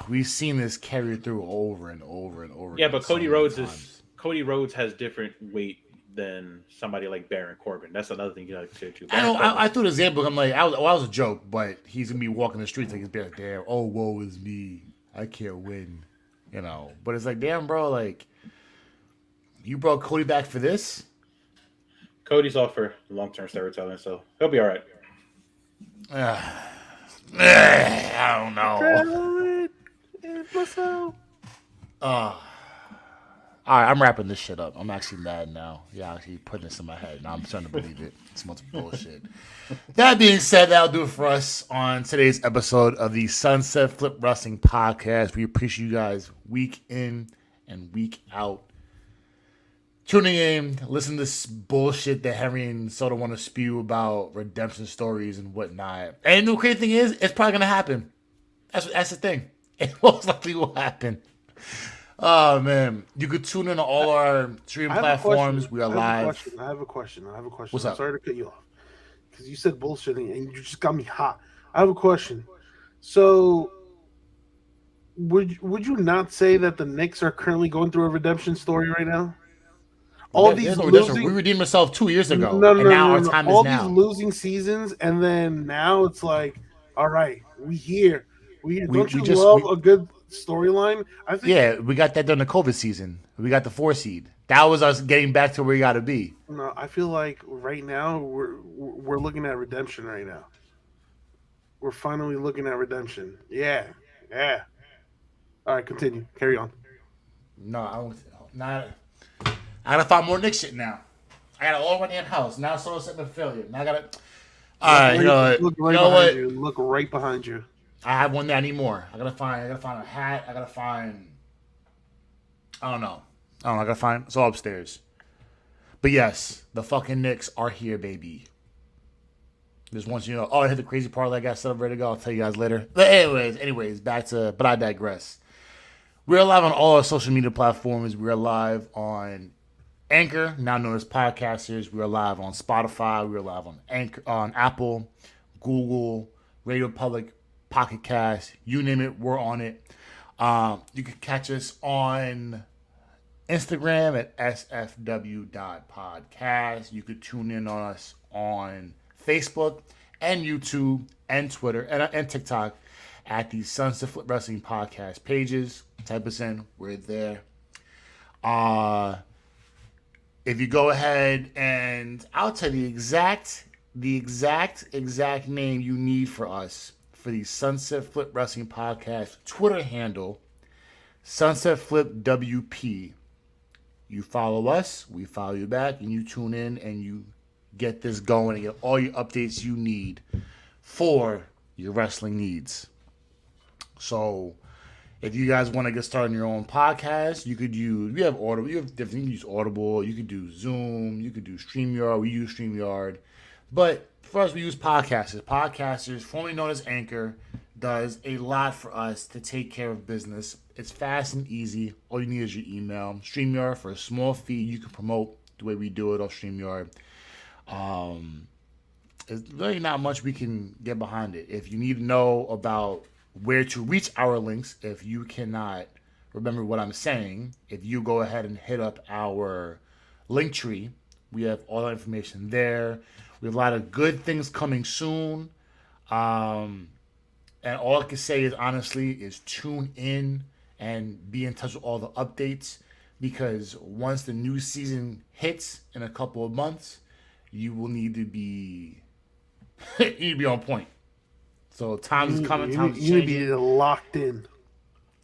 We've seen this carry through over and over and over. Yeah, again but so Cody many Rhodes times. has different weight than somebody like Baron Corbin. That's another thing you got to consider too. I know. I threw the example. I'm like, I was a joke, but he's gonna be walking the streets like he's like, damn. Oh, woe is me. I can't win. You know. But it's like, damn, bro. Like, you brought Cody back for this. Cody's off for long-term storytelling, so he'll be all right. I don't know. All right, I'm wrapping this shit up. I'm actually mad now. Yeah, actually putting this in my head. Now I'm starting to believe it. It's much bullshit. That being said, that'll do it for us on today's episode of the Sunset Flip Wrestling Podcast. We appreciate you guys week in and week out tuning in, listening to this bullshit that Henry and Soto want to spew about redemption stories and whatnot. And the crazy thing is, it's probably going to happen. That's the thing. It most likely will happen. Oh, man. You could tune in to all our streaming platforms. We are live. I have a question. What's I'm up? sorry to cut you off because you said bullshit and you just got me hot. I have a question. So, would you not say that the Knicks are currently going through a redemption story right now? There's no redemption. We redeemed ourselves 2 years ago. Our time all is now. these losing seasons, and then now it's like, all right, we here. Don't you love a good storyline? I think. Yeah, we got that during the COVID season. We got the 4 seed. That was us getting back to where we got to be. No, I feel like right now we're looking at redemption right now. We're finally looking at redemption. Yeah. All right, continue. Carry on. No, I don't. Not. I gotta find more Knicks shit now. I got all my damn house. Now Solo set a failure. Now I gotta. All right, you know what? Look right behind you. I have one there. I need more. I gotta find a hat. I gotta find. I don't know. I gotta find. It's all upstairs. But yes, the fucking Knicks are here, baby. Just once you know. Oh, I hit the crazy part that I got set up ready to go. I'll tell you guys later. But anyways, back to. But I digress. We're live on all our social media platforms. We're live on Anchor, now known as Podcasters. We're live on Spotify. We're live on Anchor, on Apple, Google, Radio Public, Pocket Cast, you name it, we're on it. You can catch us on Instagram at sfw.podcast. You could tune in on us on Facebook and YouTube and Twitter and TikTok at the Sunset Flip Wrestling Podcast pages. Type us in, we're there. If you go ahead and I'll tell you the exact name you need for us for the Sunset Flip Wrestling Podcast Twitter handle, Sunset Flip WP. You follow us, we follow you back, and you tune in and you get this going and get all your updates you need for your wrestling needs. So if you guys want to get started on your own podcast, you could use, we have Audible, you have different, you can use Audible, you could do Zoom, you could do StreamYard, we use StreamYard. But for us, we use Podcasters. Podcasters, formerly known as Anchor, does a lot for us to take care of business. It's fast and easy. All you need is your email. StreamYard, for a small fee, you can promote the way we do it off StreamYard. There's really not much we can get behind it. If you need to know about where to reach our links, if you cannot remember what I'm saying, if you go ahead and hit up our link tree, we have all that information there. We have a lot of good things coming soon. And all I can say is honestly is tune in and be in touch with all the updates, because once the new season hits in a couple of months, you will need to be you need to be on point. So time is coming, time is You need to be changing. locked in.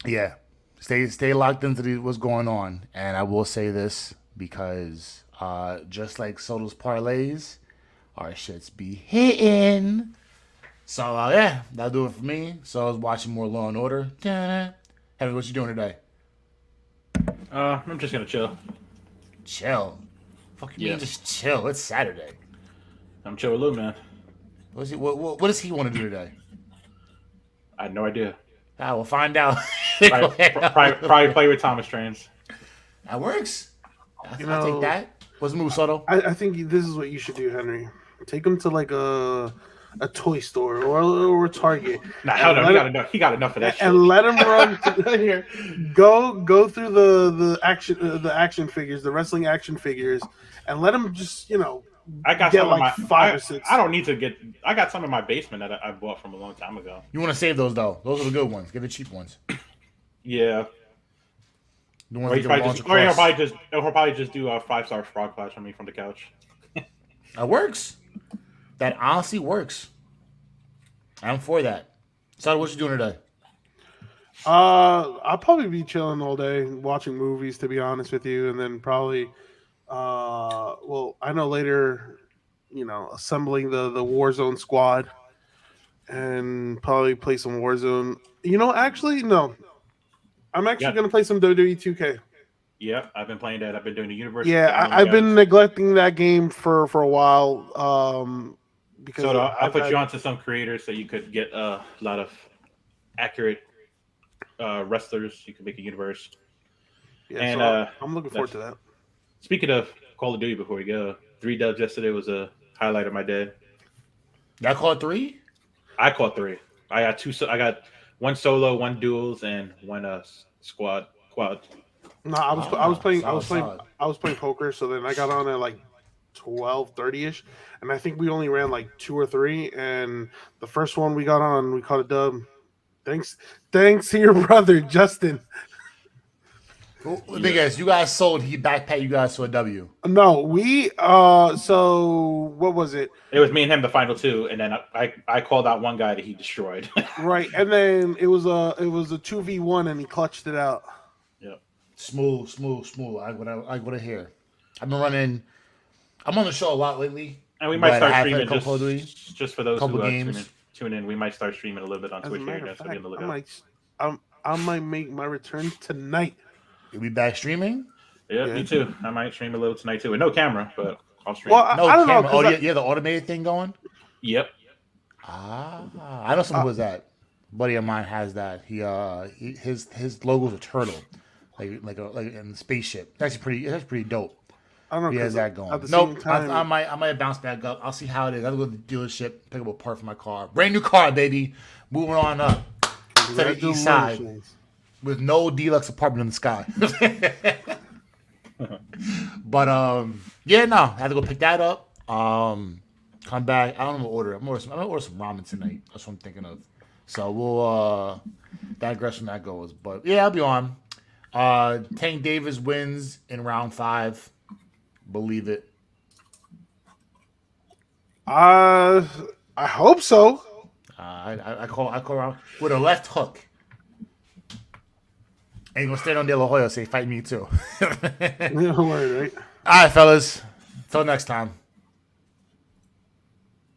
Yeah. Stay locked into what's going on. And I will say this because just like Soto's parlays, our shits be hitting. So yeah, that'll do it for me. So I was watching more Law and Order. Henry, what you doing today? I'm just gonna chill. Chill. Fuck you Yeah. mean just chill? It's Saturday. I'm chill with Lou, man. What does he want to do today? I had no idea. We'll find out. Probably play with Thomas Trains. That works. I'll know- take that. What's the move, Soto? I think this is what you should do, Henry. Take him to like a toy store or a Target. Nah, and hell no, let him- he got enough of that shit. and let him run here. Go through the action figures, the wrestling action figures, and let him just I got get some like of my 5 or 6. I don't need to get. I got some in my basement that I bought from a long time ago. You want to save those though? Those are the good ones. Get the cheap ones. Yeah, The ones or that he'll can probably launch just, or he'll across. probably just do a 5-star frog class for me from the couch. That works. That honestly works. I'm for that. So what you doing today? I'll probably be chilling all day, watching movies. To be honest with you, and then probably, well, I know later, assembling the Warzone squad, and probably play some Warzone. Actually, no, I'm actually Yeah. gonna play some WWE 2K. Yeah, I've been playing that. I've been doing the universe. Yeah, I've been neglecting that game for a while. Because So I I've put had- you onto some creators so you could get a lot of accurate wrestlers. You could make a universe. Yeah, and, so I'm looking forward to that's- that. Speaking of Call of Duty, before we go, 3 dubs yesterday was a highlight of my day. Y'all call it 3? I caught 3. I got 2. I got 1 solo, 1 duels, and 1 quad. No, I was playing solid. I was playing poker, so then I got on at like 12:30ish, and I think we only ran like 2 or 3, and the first one we got on, we caught a dub. Thanks to your brother Justin. Well, the thing is, you guys sold. He backpacked you guys to a W. No, we so what was it? It was me and him the final 2, and then I called out one guy that he destroyed. Right, and then it was a 2v1, and he clutched it out. Smooth. I what I hear. I've been running. I'm on the show a lot lately. And we might But I start have had a streaming couple of just for those who couple games. tune in. We might start streaming a little bit on As a Twitch here. matter of So be on fact, the I lookout. might make my return tonight. You'll be back streaming. Yeah, Yeah. me too. I might stream a little tonight too. With no camera, but I'll stream. Well, No I don't know. camera. 'Cause Oh, yeah, the automated thing going. Yep. I know someone who has that. Buddy of mine has that. His logo's a turtle, like in the spaceship. That's pretty dope. I don't know. He has 'cause that going. At the Nope. same time, I might bounce back up. I'll see how it is. I'll go to the dealership, pick up a part for my car. Brand new car, baby. Moving on up to the east side congratulations. with no deluxe apartment in the sky. But yeah, no, I have to go pick that up. Come back. I don't know what order. I'm gonna order some ramen tonight. That's what I'm thinking of. So we'll digress from that goes. But yeah, I'll be on. Tank Davis wins in round 5. Believe it. I hope so. I call around with a left hook. Ain't gonna stand on De La Hoya say fight me too. Word, right? All right, fellas. Till next time.